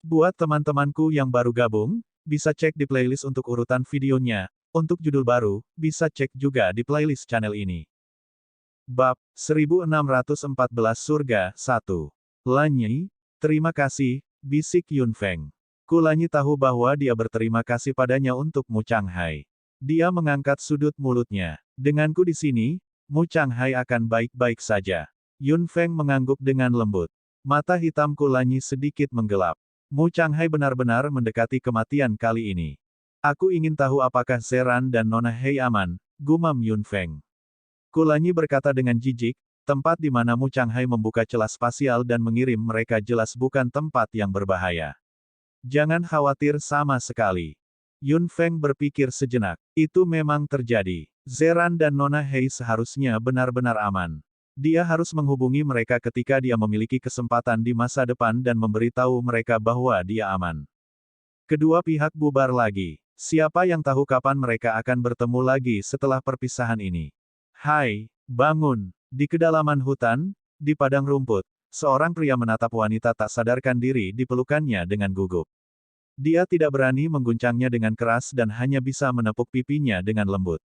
Buat teman-temanku yang baru gabung, bisa cek di playlist untuk urutan videonya. Untuk judul baru, bisa cek juga di playlist channel ini. Bab 1614 Surga 1. Lanyi, terima kasih, bisik Yun Feng. Kulanyi tahu bahwa dia berterima kasih padanya untuk Mu Changhai. Dia mengangkat sudut mulutnya. Denganku di sini, Mu Changhai akan baik-baik saja. Yun Feng mengangguk dengan lembut. Mata hitam Kulanyi sedikit menggelap. Mu Changhai benar-benar mendekati kematian kali ini. Aku ingin tahu apakah Zeran dan Nona Hei aman, gumam Yun Feng. Kulanyi berkata dengan jijik, tempat di mana Mu Changhai membuka celah spasial dan mengirim mereka jelas bukan tempat yang berbahaya. Jangan khawatir sama sekali. Yun Feng berpikir sejenak. Itu memang terjadi. Zeran dan Nona Hei seharusnya benar-benar aman. Dia harus menghubungi mereka ketika dia memiliki kesempatan di masa depan dan memberitahu mereka bahwa dia aman. Kedua pihak bubar lagi. Siapa yang tahu kapan mereka akan bertemu lagi setelah perpisahan ini? Hai, bangun. Di kedalaman hutan, di padang rumput, seorang pria menatap wanita tak sadarkan diri di pelukannya dengan gugup. Dia tidak berani mengguncangnya dengan keras dan hanya bisa menepuk pipinya dengan lembut.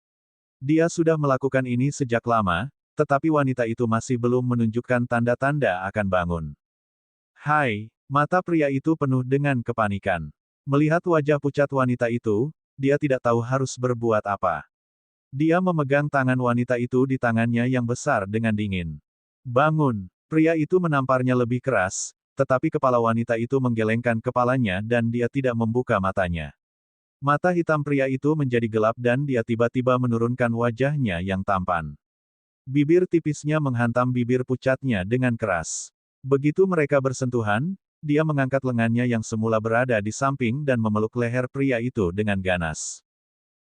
Dia sudah melakukan ini sejak lama, tetapi wanita itu masih belum menunjukkan tanda-tanda akan bangun. Hai, mata pria itu penuh dengan kepanikan. Melihat wajah pucat wanita itu, dia tidak tahu harus berbuat apa. Dia memegang tangan wanita itu di tangannya yang besar dengan dingin. Bangun! Pria itu menamparnya lebih keras, tetapi kepala wanita itu menggelengkan kepalanya dan dia tidak membuka matanya. Mata hitam pria itu menjadi gelap dan dia tiba-tiba menurunkan wajahnya yang tampan. Bibir tipisnya menghantam bibir pucatnya dengan keras. Begitu mereka bersentuhan, dia mengangkat lengannya yang semula berada di samping dan memeluk leher pria itu dengan ganas.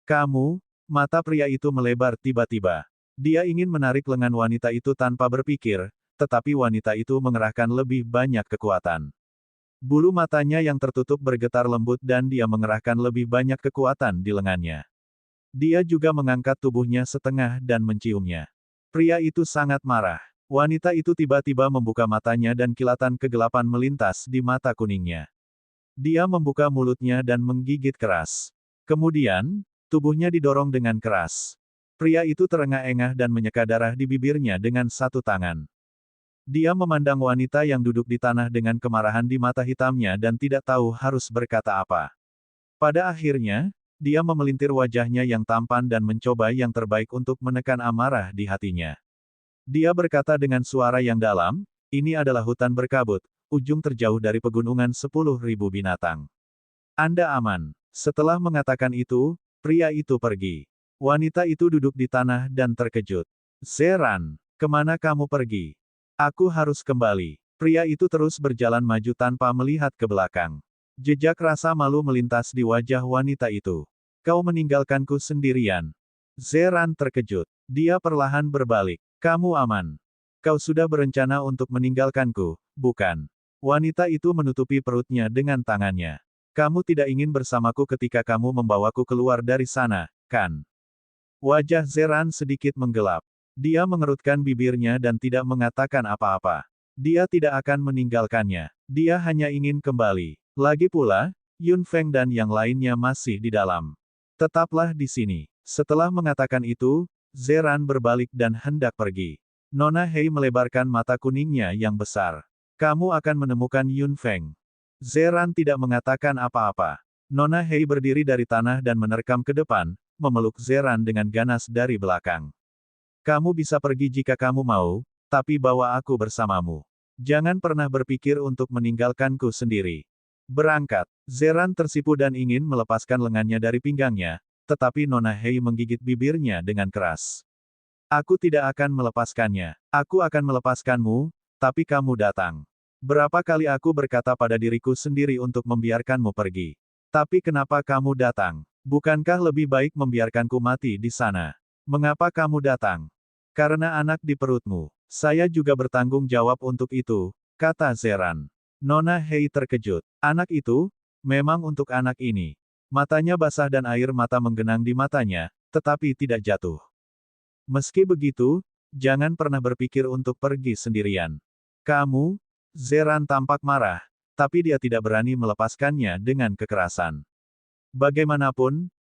Kamu? Mata pria itu melebar tiba-tiba. Dia ingin menarik lengan wanita itu tanpa berpikir, tetapi wanita itu mengerahkan lebih banyak kekuatan. Bulu matanya yang tertutup bergetar lembut dan dia mengerahkan lebih banyak kekuatan di lengannya. Dia juga mengangkat tubuhnya setengah dan menciumnya. Pria itu sangat marah. Wanita itu tiba-tiba membuka matanya dan kilatan kegelapan melintas di mata kuningnya. Dia membuka mulutnya dan menggigit keras. Kemudian, tubuhnya didorong dengan keras. Pria itu terengah-engah dan menyeka darah di bibirnya dengan satu tangan. Dia memandang wanita yang duduk di tanah dengan kemarahan di mata hitamnya dan tidak tahu harus berkata apa. Pada akhirnya, dia memelintir wajahnya yang tampan dan mencoba yang terbaik untuk menekan amarah di hatinya. Dia berkata dengan suara yang dalam, ini adalah hutan berkabut, ujung terjauh dari pegunungan 10.000 binatang. Anda aman. Setelah mengatakan itu, pria itu pergi. Wanita itu duduk di tanah dan terkejut. Zeran, kemana kamu pergi? Aku harus kembali. Pria itu terus berjalan maju tanpa melihat ke belakang. Jejak rasa malu melintas di wajah wanita itu. Kau meninggalkanku sendirian. Zeran terkejut. Dia perlahan berbalik. Kamu aman. Kau sudah berencana untuk meninggalkanku, bukan? Wanita itu menutupi perutnya dengan tangannya. Kamu tidak ingin bersamaku ketika kamu membawaku keluar dari sana, kan? Wajah Zeran sedikit menggelap. Dia mengerutkan bibirnya dan tidak mengatakan apa-apa. Dia tidak akan meninggalkannya. Dia hanya ingin kembali. Lagi pula, Yun Feng dan yang lainnya masih di dalam. Tetaplah di sini. Setelah mengatakan itu, Zeran berbalik dan hendak pergi. Nona Hei melebarkan mata kuningnya yang besar. Kamu akan menemukan Yun Feng. Zeran tidak mengatakan apa-apa. Nona Hei berdiri dari tanah dan menerkam ke depan, memeluk Zeran dengan ganas dari belakang. Kamu bisa pergi jika kamu mau, tapi bawa aku bersamamu. Jangan pernah berpikir untuk meninggalkanku sendiri. Berangkat. Zeran tersipu dan ingin melepaskan lengannya dari pinggangnya, tetapi Nona Hei menggigit bibirnya dengan keras. Aku tidak akan melepaskannya. Aku akan melepaskanmu, tapi kamu datang. Berapa kali aku berkata pada diriku sendiri untuk membiarkanmu pergi. Tapi kenapa kamu datang? Bukankah lebih baik membiarkanku mati di sana? Mengapa kamu datang? Karena anak di perutmu. Saya juga bertanggung jawab untuk itu, kata Zeran. Nona Hei terkejut. Anak itu? Memang untuk anak ini. Matanya basah dan air mata menggenang di matanya, tetapi tidak jatuh. Meski begitu, jangan pernah berpikir untuk pergi sendirian. Kamu? Zeran tampak marah. tapi dia tidak berani melepaskannya dengan kekerasan. Bagaimanapun,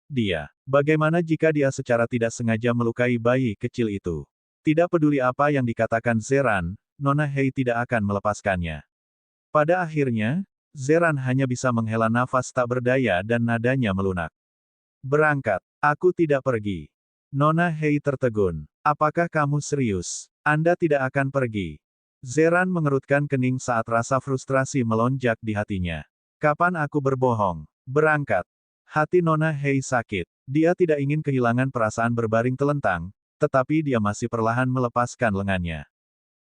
bagaimana jika dia secara tidak sengaja melukai bayi kecil itu? Tidak peduli apa yang dikatakan Zeran, Nona Hei tidak akan melepaskannya. Pada akhirnya, Zeran hanya bisa menghela nafas tak berdaya dan nadanya melunak. Berangkat, aku tidak pergi. Nona Hei tertegun. Apakah kamu serius? Anda tidak akan pergi. Zeran mengerutkan kening saat rasa frustrasi melonjak di hatinya. Kapan aku berbohong? Berangkat. Hati Nona Hei sakit. Dia tidak ingin kehilangan perasaan berbaring telentang, tetapi dia masih perlahan melepaskan lengannya.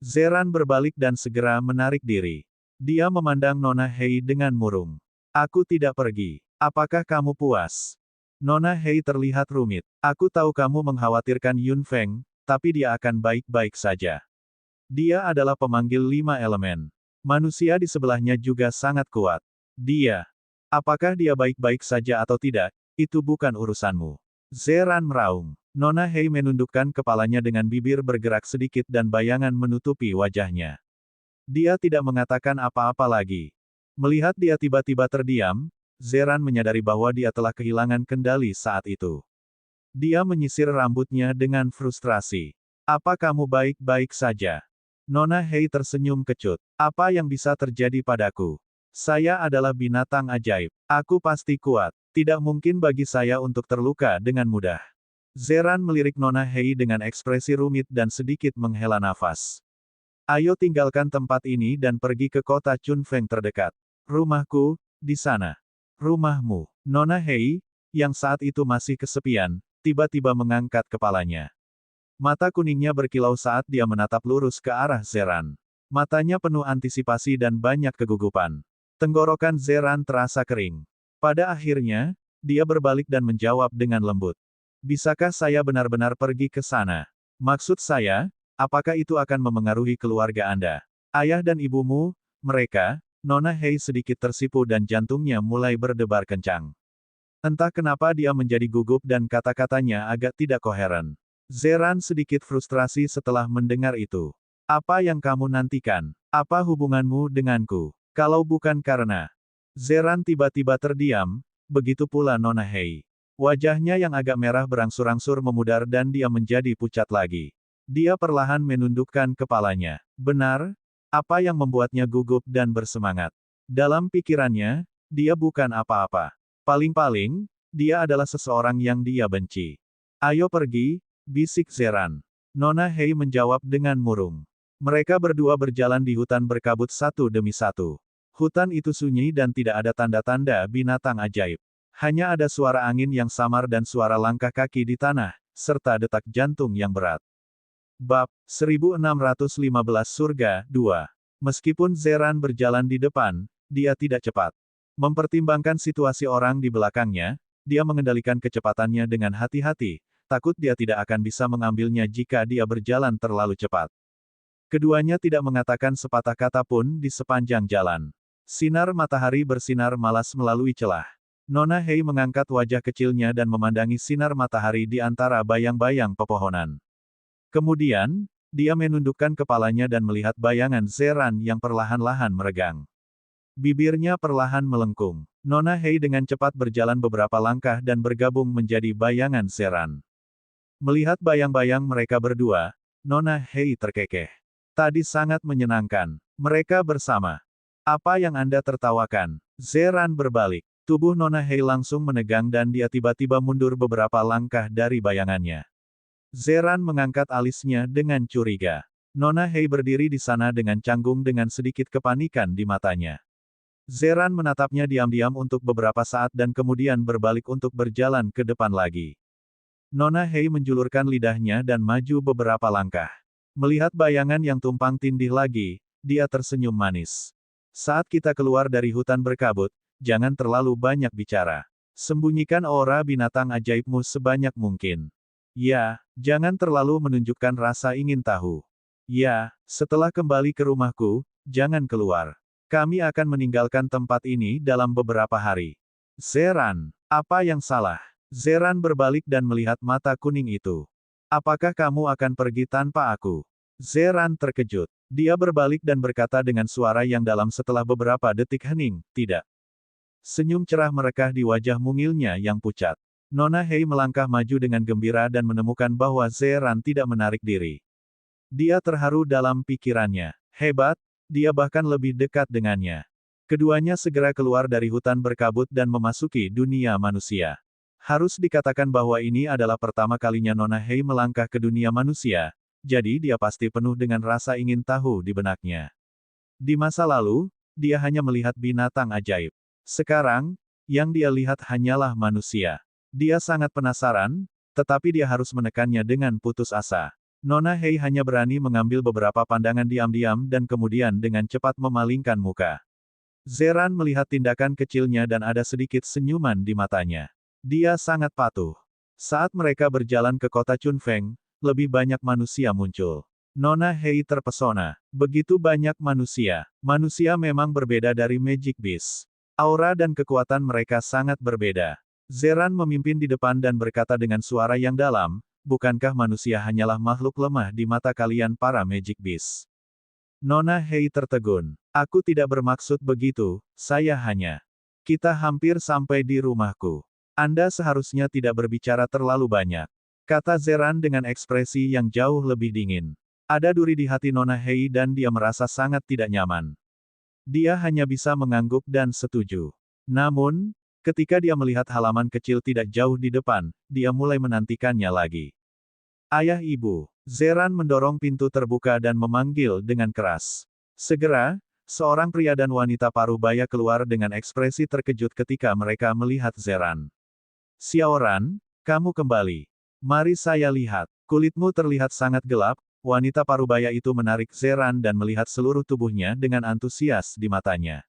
Zeran berbalik dan segera menarik diri. Dia memandang Nona Hei dengan murung. Aku tidak pergi. Apakah kamu puas? Nona Hei terlihat rumit. Aku tahu kamu mengkhawatirkan Yun Feng, tapi dia akan baik-baik saja. Dia adalah pemanggil 5 elemen. Manusia di sebelahnya juga sangat kuat. Apakah dia baik-baik saja atau tidak, itu bukan urusanmu. Zeran meraung. Nona Hei menundukkan kepalanya dengan bibir bergerak sedikit dan bayangan menutupi wajahnya. Dia tidak mengatakan apa-apa lagi. Melihat dia tiba-tiba terdiam, Zeran menyadari bahwa dia telah kehilangan kendali saat itu. Dia menyisir rambutnya dengan frustrasi. Apa kamu baik-baik saja? Nona Hei tersenyum kecut. Apa yang bisa terjadi padaku? Saya adalah binatang ajaib. Aku pasti kuat. Tidak mungkin bagi saya untuk terluka dengan mudah. Zeran melirik Nona Hei dengan ekspresi rumit dan sedikit menghela nafas. Ayo tinggalkan tempat ini dan pergi ke kota Chun Feng terdekat. Rumahku, di sana. Rumahmu. Nona Hei, yang saat itu masih kesepian, tiba-tiba mengangkat kepalanya. Mata kuningnya berkilau saat dia menatap lurus ke arah Zeran. Matanya penuh antisipasi dan banyak kegugupan. Tenggorokan Zeran terasa kering. Pada akhirnya, dia berbalik dan menjawab dengan lembut. Bisakah saya benar-benar pergi ke sana? Maksud saya, apakah itu akan memengaruhi keluarga Anda? Ayah dan ibumu, mereka, Nona Hei sedikit tersipu dan jantungnya mulai berdebar kencang. Entah kenapa dia menjadi gugup dan kata-katanya agak tidak koheren. Zeran sedikit frustrasi setelah mendengar itu. Apa yang kamu nantikan? Apa hubunganmu denganku? Kalau bukan karena... Zeran tiba-tiba terdiam, begitu pula Nona Hei. Wajahnya yang agak merah berangsur-angsur memudar dan dia menjadi pucat lagi. Dia perlahan menundukkan kepalanya. Benar? Apa yang membuatnya gugup dan bersemangat? Dalam pikirannya, dia bukan apa-apa. Paling-paling, dia adalah seseorang yang dia benci. Ayo pergi, bisik Zeran. Nona Hei menjawab dengan murung. Mereka berdua berjalan di hutan berkabut satu demi satu. Hutan itu sunyi dan tidak ada tanda-tanda binatang ajaib. Hanya ada suara angin yang samar dan suara langkah kaki di tanah, serta detak jantung yang berat. Bab 1615 Surga 2. Meskipun Zeran berjalan di depan, dia tidak cepat. Mempertimbangkan situasi orang di belakangnya, dia mengendalikan kecepatannya dengan hati-hati, takut dia tidak akan bisa mengambilnya jika dia berjalan terlalu cepat. Keduanya tidak mengatakan sepatah kata pun di sepanjang jalan. Sinar matahari bersinar malas melalui celah. Nona Hei mengangkat wajah kecilnya dan memandangi sinar matahari di antara bayang-bayang pepohonan. Kemudian, dia menundukkan kepalanya dan melihat bayangan Zeran yang perlahan-lahan meregang. Bibirnya perlahan melengkung. Nona Hei dengan cepat berjalan beberapa langkah dan bergabung menjadi bayangan Zeran. Melihat bayang-bayang mereka berdua, Nona Hei terkekeh. Tadi sangat menyenangkan. Mereka bersama. Apa yang Anda tertawakan? Zeran berbalik. Tubuh Nona Hei langsung menegang dan dia tiba-tiba mundur beberapa langkah dari bayangannya. Zeran mengangkat alisnya dengan curiga. Nona Hei berdiri di sana dengan canggung dengan sedikit kepanikan di matanya. Zeran menatapnya diam-diam untuk beberapa saat dan kemudian berbalik untuk berjalan ke depan lagi. Nona Hei menjulurkan lidahnya dan maju beberapa langkah. Melihat bayangan yang tumpang tindih lagi, dia tersenyum manis. Saat kita keluar dari hutan berkabut, jangan terlalu banyak bicara. Sembunyikan aura binatang ajaibmu sebanyak mungkin. Ya, jangan terlalu menunjukkan rasa ingin tahu. Ya, setelah kembali ke rumahku, jangan keluar. Kami akan meninggalkan tempat ini dalam beberapa hari. Zeran, apa yang salah? Zeran berbalik dan melihat mata kuning itu. Apakah kamu akan pergi tanpa aku? Zeran terkejut. Dia berbalik dan berkata dengan suara yang dalam setelah beberapa detik hening, tidak. Senyum cerah merekah di wajah mungilnya yang pucat. Nona Hei melangkah maju dengan gembira dan menemukan bahwa Zeran tidak menarik diri. Dia terharu dalam pikirannya. Hebat, dia bahkan lebih dekat dengannya. Keduanya segera keluar dari hutan berkabut dan memasuki dunia manusia. Harus dikatakan bahwa ini adalah pertama kalinya Nona Hei melangkah ke dunia manusia, jadi dia pasti penuh dengan rasa ingin tahu di benaknya. Di masa lalu, dia hanya melihat binatang ajaib. Sekarang, yang dia lihat hanyalah manusia. Dia sangat penasaran, tetapi dia harus menekannya dengan putus asa. Nona Hei hanya berani mengambil beberapa pandangan diam-diam dan kemudian dengan cepat memalingkan muka. Zeran melihat tindakan kecilnya dan ada sedikit senyuman di matanya. Dia sangat patuh. Saat mereka berjalan ke kota Chunfeng, lebih banyak manusia muncul. Nona Hei terpesona. Begitu banyak manusia. Manusia memang berbeda dari Magic Beast. Aura dan kekuatan mereka sangat berbeda. Zeran memimpin di depan dan berkata dengan suara yang dalam, bukankah manusia hanyalah makhluk lemah di mata kalian para Magic Beast? Nona Hei tertegun. Aku tidak bermaksud begitu, saya hanya. Kita hampir sampai di rumahku. Anda seharusnya tidak berbicara terlalu banyak. Kata Zeran dengan ekspresi yang jauh lebih dingin. Ada duri di hati Nona Hei dan dia merasa sangat tidak nyaman. Dia hanya bisa mengangguk dan setuju. Namun, ketika dia melihat halaman kecil tidak jauh di depan, dia mulai menantikannya lagi. Ayah ibu. Zeran mendorong pintu terbuka dan memanggil dengan keras. Segera, seorang pria dan wanita parubaya keluar dengan ekspresi terkejut ketika mereka melihat Zeran. Xiaoran, kamu kembali. Mari saya lihat. Kulitmu terlihat sangat gelap. Wanita parubaya itu menarik Zeran dan melihat seluruh tubuhnya dengan antusias di matanya.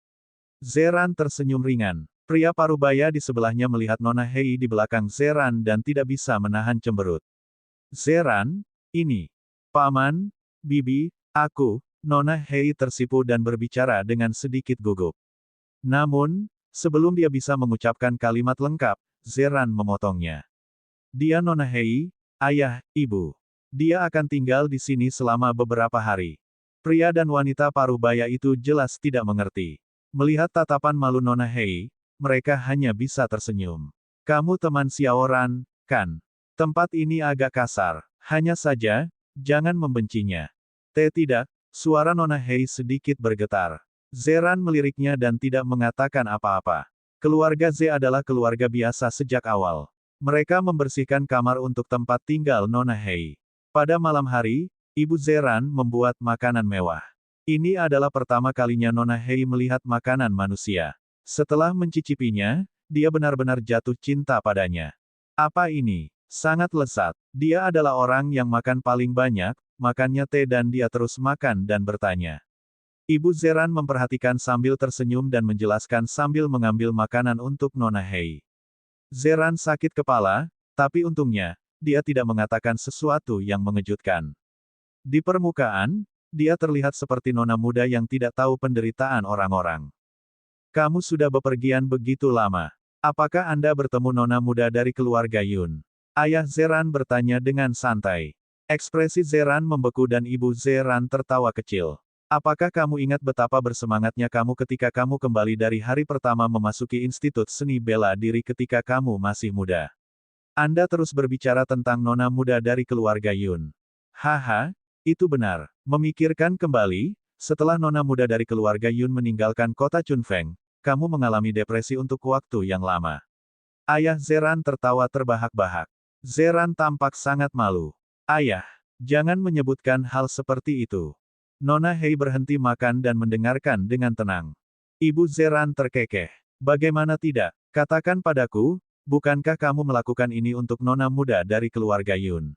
Zeran tersenyum ringan. Pria parubaya di sebelahnya melihat Nona Hei di belakang Zeran dan tidak bisa menahan cemberut. Zeran, ini. Paman, Bibi, aku. Nona Hei tersipu dan berbicara dengan sedikit gugup. Namun, sebelum dia bisa mengucapkan kalimat lengkap, Zeran memotongnya. Dia Nona Hei, ayah, ibu. Dia akan tinggal di sini selama beberapa hari. Pria dan wanita parubaya itu jelas tidak mengerti. Melihat tatapan malu Nona Hei, mereka hanya bisa tersenyum. Kamu teman Xiaoran, kan? Tempat ini agak kasar. Hanya saja, jangan membencinya. Tidak, suara Nona Hei sedikit bergetar. Zeran meliriknya dan tidak mengatakan apa-apa. Keluarga Z adalah keluarga biasa sejak awal. Mereka membersihkan kamar untuk tempat tinggal Nona Hei. Pada malam hari, Ibu Zeran membuat makanan mewah. Ini adalah pertama kalinya Nona Hei melihat makanan manusia. Setelah mencicipinya, dia benar-benar jatuh cinta padanya. Apa ini? Sangat lezat. Dia adalah orang yang makan paling banyak, makannya teh dan dia terus makan dan bertanya. Ibu Zeran memperhatikan sambil tersenyum dan menjelaskan sambil mengambil makanan untuk Nona Hei. Zeran sakit kepala, tapi untungnya, dia tidak mengatakan sesuatu yang mengejutkan. Di permukaan, dia terlihat seperti nona muda yang tidak tahu penderitaan orang-orang. Kamu sudah bepergian begitu lama. Apakah Anda bertemu nona muda dari keluarga Yun? Ayah Zeran bertanya dengan santai. Ekspresi Zeran membeku dan ibu Zeran tertawa kecil. Apakah kamu ingat betapa bersemangatnya kamu ketika kamu kembali dari hari pertama memasuki Institut Seni Bela Diri ketika kamu masih muda? Anda terus berbicara tentang nona muda dari keluarga Yun. Haha, itu benar. Memikirkan kembali, setelah nona muda dari keluarga Yun meninggalkan kota Chunfeng, kamu mengalami depresi untuk waktu yang lama. Ayah Zeran tertawa terbahak-bahak. Zeran tampak sangat malu. Ayah, jangan menyebutkan hal seperti itu. Nona Hei berhenti makan dan mendengarkan dengan tenang. Ibu Zeran terkekeh. Bagaimana tidak? Katakan padaku, bukankah kamu melakukan ini untuk nona muda dari keluarga Yun?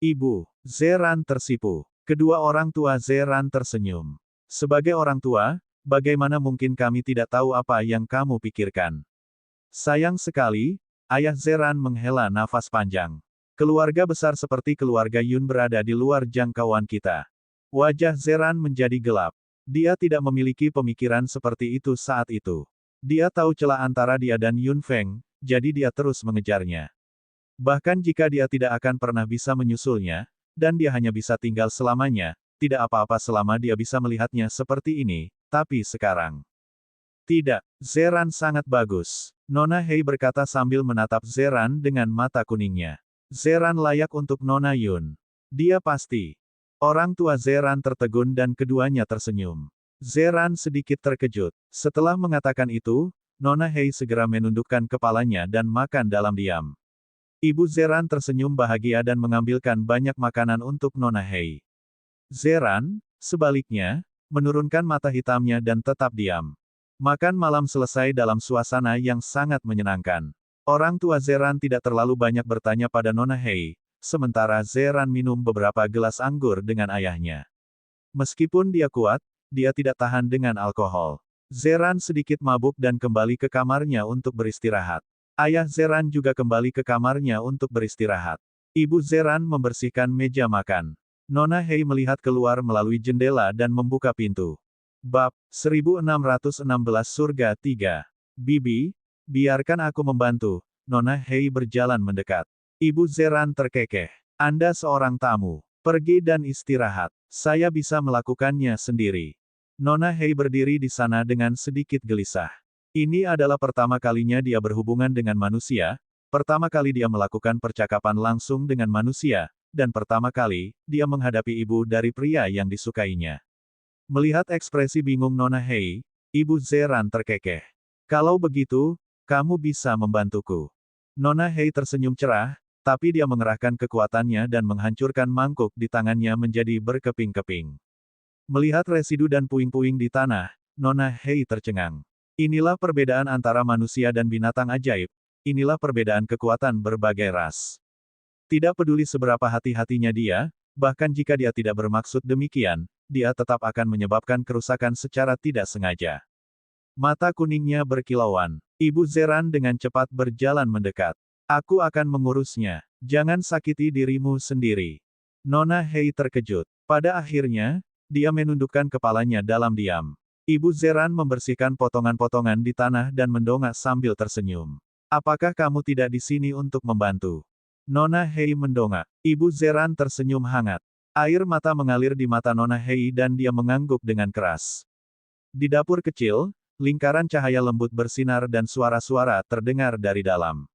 Ibu Zeran tersipu. Kedua orang tua Zeran tersenyum. Sebagai orang tua, bagaimana mungkin kami tidak tahu apa yang kamu pikirkan? Sayang sekali, ayah Zeran menghela nafas panjang. Keluarga besar seperti keluarga Yun berada di luar jangkauan kita. Wajah Zeran menjadi gelap. Dia tidak memiliki pemikiran seperti itu saat itu. Dia tahu celah antara dia dan Yun Feng, jadi dia terus mengejarnya. Bahkan jika dia tidak akan pernah bisa menyusulnya, dan dia hanya bisa tinggal selamanya, tidak apa-apa selama dia bisa melihatnya seperti ini, tapi sekarang. Tidak, Zeran sangat bagus. Nona Hei berkata sambil menatap Zeran dengan mata kuningnya. Zeran layak untuk Nona Yun. Dia pasti. Orang tua Zeran tertegun dan keduanya tersenyum. Zeran sedikit terkejut. Setelah mengatakan itu, Nona Hei segera menundukkan kepalanya dan makan dalam diam. Ibu Zeran tersenyum bahagia dan mengambilkan banyak makanan untuk Nona Hei. Zeran, sebaliknya, menurunkan mata hitamnya dan tetap diam. Makan malam selesai dalam suasana yang sangat menyenangkan. Orang tua Zeran tidak terlalu banyak bertanya pada Nona Hei, sementara Zeran minum beberapa gelas anggur dengan ayahnya. Meskipun dia kuat, dia tidak tahan dengan alkohol. Zeran sedikit mabuk dan kembali ke kamarnya untuk beristirahat. Ayah Zeran juga kembali ke kamarnya untuk beristirahat. Ibu Zeran membersihkan meja makan. Nona Hei melihat keluar melalui jendela dan membuka pintu. Bab 1616 Surga 3. Bibi, biarkan aku membantu. Nona Hei berjalan mendekat. Ibu Zeran terkekeh. Anda seorang tamu. Pergi dan istirahat. Saya bisa melakukannya sendiri. Nona Hei berdiri di sana dengan sedikit gelisah. Ini adalah pertama kalinya dia berhubungan dengan manusia, pertama kali dia melakukan percakapan langsung dengan manusia, dan pertama kali, dia menghadapi ibu dari pria yang disukainya. Melihat ekspresi bingung Nona Hei, Ibu Zeran terkekeh. Kalau begitu, kamu bisa membantuku. Nona Hei tersenyum cerah, tapi dia mengerahkan kekuatannya dan menghancurkan mangkuk di tangannya menjadi berkeping-keping. Melihat residu dan puing-puing di tanah, Nona Hei tercengang. Inilah perbedaan antara manusia dan binatang ajaib, inilah perbedaan kekuatan berbagai ras. Tidak peduli seberapa hati-hatinya dia, bahkan jika dia tidak bermaksud demikian, dia tetap akan menyebabkan kerusakan secara tidak sengaja. Mata kuningnya berkilauan. Ibu Zeran dengan cepat berjalan mendekat. Aku akan mengurusnya. Jangan sakiti dirimu sendiri. Nona Hei terkejut. Pada akhirnya, dia menundukkan kepalanya dalam diam. Ibu Zeran membersihkan potongan-potongan di tanah dan mendongak sambil tersenyum. Apakah kamu tidak di sini untuk membantu? Nona Hei mendongak. Ibu Zeran tersenyum hangat. Air mata mengalir di mata Nona Hei dan dia mengangguk dengan keras. Di dapur kecil, lingkaran cahaya lembut bersinar dan suara-suara terdengar dari dalam.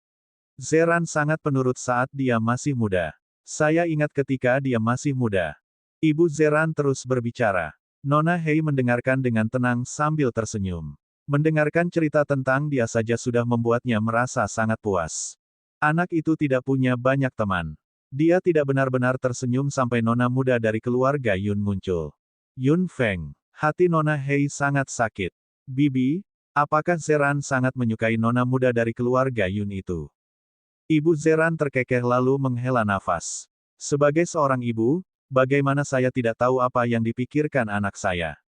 Zeran sangat penurut saat dia masih muda. Saya ingat ketika dia masih muda. Ibu Zeran terus berbicara. Nona Hei mendengarkan dengan tenang sambil tersenyum. Mendengarkan cerita tentang dia saja sudah membuatnya merasa sangat puas. Anak itu tidak punya banyak teman. Dia tidak benar-benar tersenyum sampai nona muda dari keluarga Yun muncul. Yun Feng. Hati Nona Hei sangat sakit. Bibi, apakah Zeran sangat menyukai nona muda dari keluarga Yun itu? Ibu Zeran terkekeh lalu menghela nafas. Sebagai seorang ibu, bagaimana saya tidak tahu apa yang dipikirkan anak saya?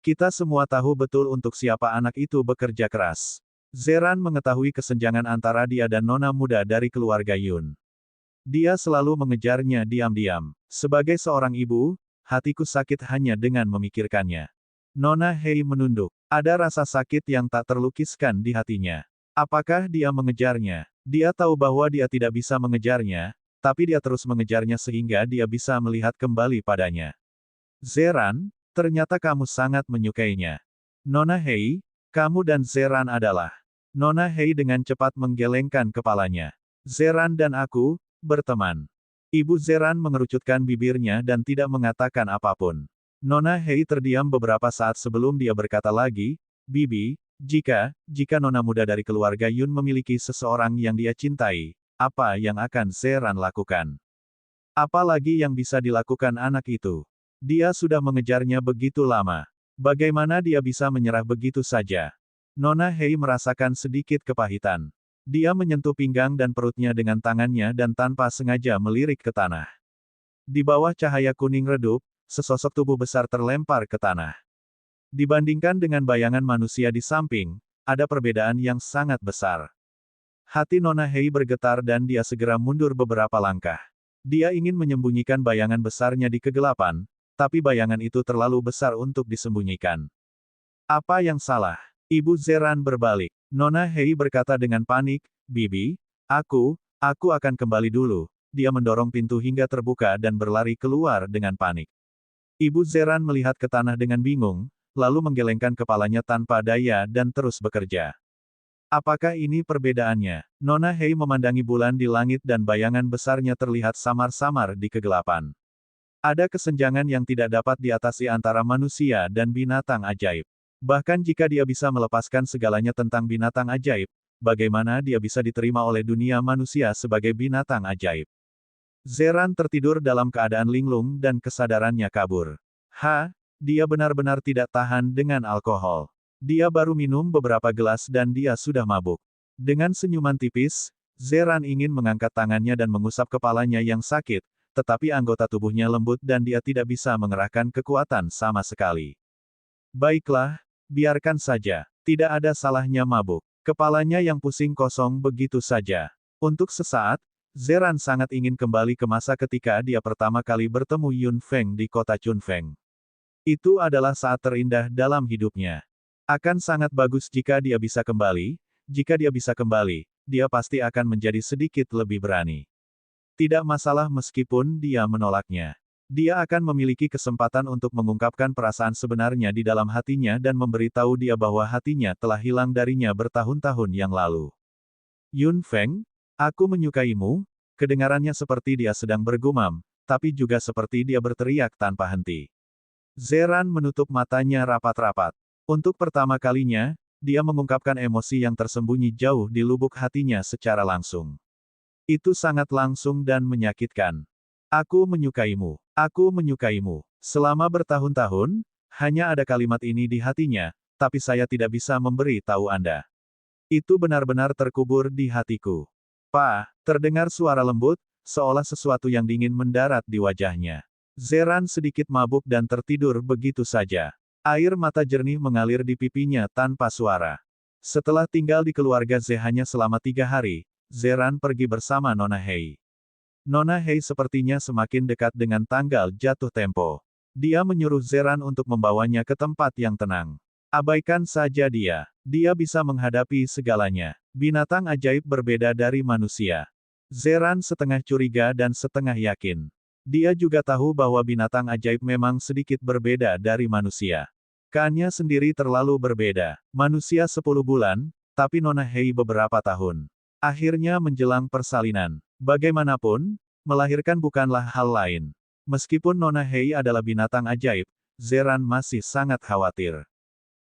Kita semua tahu betul untuk siapa anak itu bekerja keras. Zeran mengetahui kesenjangan antara dia dan nona muda dari keluarga Yun. Dia selalu mengejarnya diam-diam. Sebagai seorang ibu, hatiku sakit hanya dengan memikirkannya. Nona Hei menunduk. Ada rasa sakit yang tak terlukiskan di hatinya. Apakah dia mengejarnya? Dia tahu bahwa dia tidak bisa mengejarnya, tapi dia terus mengejarnya sehingga dia bisa melihat kembali padanya. Zeran, ternyata kamu sangat menyukainya. Nona Hei, kamu dan Zeran adalah. Nona Hei dengan cepat menggelengkan kepalanya. Zeran dan aku, berteman. Ibu Zeran mengerucutkan bibirnya dan tidak mengatakan apapun. Nona Hei terdiam beberapa saat sebelum dia berkata lagi, Bibi, jika nona muda dari keluarga Yun memiliki seseorang yang dia cintai, apa yang akan Zeran lakukan? Apalagi yang bisa dilakukan anak itu? Dia sudah mengejarnya begitu lama. Bagaimana dia bisa menyerah begitu saja? Nona Hei merasakan sedikit kepahitan. Dia menyentuh pinggang dan perutnya dengan tangannya dan tanpa sengaja melirik ke tanah. Di bawah cahaya kuning redup, sesosok tubuh besar terlempar ke tanah. Dibandingkan dengan bayangan manusia di samping, ada perbedaan yang sangat besar. Hati Nona Hei bergetar dan dia segera mundur beberapa langkah. Dia ingin menyembunyikan bayangan besarnya di kegelapan, tapi bayangan itu terlalu besar untuk disembunyikan. Apa yang salah? Ibu Zeran berbalik. Nona Hei berkata dengan panik, Bibi, aku akan kembali dulu. Dia mendorong pintu hingga terbuka dan berlari keluar dengan panik. Ibu Zeran melihat ke tanah dengan bingung, lalu menggelengkan kepalanya tanpa daya dan terus bekerja. Apakah ini perbedaannya? Nona Hei memandangi bulan di langit dan bayangan besarnya terlihat samar-samar di kegelapan. Ada kesenjangan yang tidak dapat diatasi antara manusia dan binatang ajaib. Bahkan jika dia bisa melepaskan segalanya tentang binatang ajaib, bagaimana dia bisa diterima oleh dunia manusia sebagai binatang ajaib? Zeran tertidur dalam keadaan linglung dan kesadarannya kabur. Dia benar-benar tidak tahan dengan alkohol. Dia baru minum beberapa gelas dan dia sudah mabuk. Dengan senyuman tipis, Zeran ingin mengangkat tangannya dan mengusap kepalanya yang sakit, tetapi anggota tubuhnya lembut dan dia tidak bisa mengerahkan kekuatan sama sekali. Baiklah, biarkan saja. Tidak ada salahnya mabuk. Kepalanya yang pusing kosong begitu saja. Untuk sesaat, Zeran sangat ingin kembali ke masa ketika dia pertama kali bertemu Yun Feng di kota Chunfeng. Itu adalah saat terindah dalam hidupnya. Akan sangat bagus jika dia bisa kembali, dia pasti akan menjadi sedikit lebih berani. Tidak masalah meskipun dia menolaknya. Dia akan memiliki kesempatan untuk mengungkapkan perasaan sebenarnya di dalam hatinya dan memberitahu dia bahwa hatinya telah hilang darinya bertahun-tahun yang lalu. Yun Feng, aku menyukaimu, kedengarannya seperti dia sedang bergumam, tapi juga seperti dia berteriak tanpa henti. Zeran menutup matanya rapat-rapat. Untuk pertama kalinya, dia mengungkapkan emosi yang tersembunyi jauh di lubuk hatinya secara langsung. Itu sangat langsung dan menyakitkan. Aku menyukaimu. Aku menyukaimu. Selama bertahun-tahun, hanya ada kalimat ini di hatinya, tapi saya tidak bisa memberi tahu Anda. Itu benar-benar terkubur di hatiku. Terdengar suara lembut, seolah sesuatu yang dingin mendarat di wajahnya. Zeran sedikit mabuk dan tertidur begitu saja. Air mata jernih mengalir di pipinya tanpa suara. Setelah tinggal di keluarga Ze hanya selama 3 hari, Zeran pergi bersama Nona Hei. Nona Hei sepertinya semakin dekat dengan tanggal jatuh tempo. Dia menyuruh Zeran untuk membawanya ke tempat yang tenang. Abaikan saja dia. Dia bisa menghadapi segalanya. Binatang ajaib berbeda dari manusia. Zeran setengah curiga dan setengah yakin. Dia juga tahu bahwa binatang ajaib memang sedikit berbeda dari manusia. Kannya sendiri terlalu berbeda. Manusia 10 bulan, tapi Nona Hei beberapa tahun. Akhirnya menjelang persalinan. Bagaimanapun, melahirkan bukanlah hal lain. Meskipun Nona Hei adalah binatang ajaib, Zeran masih sangat khawatir.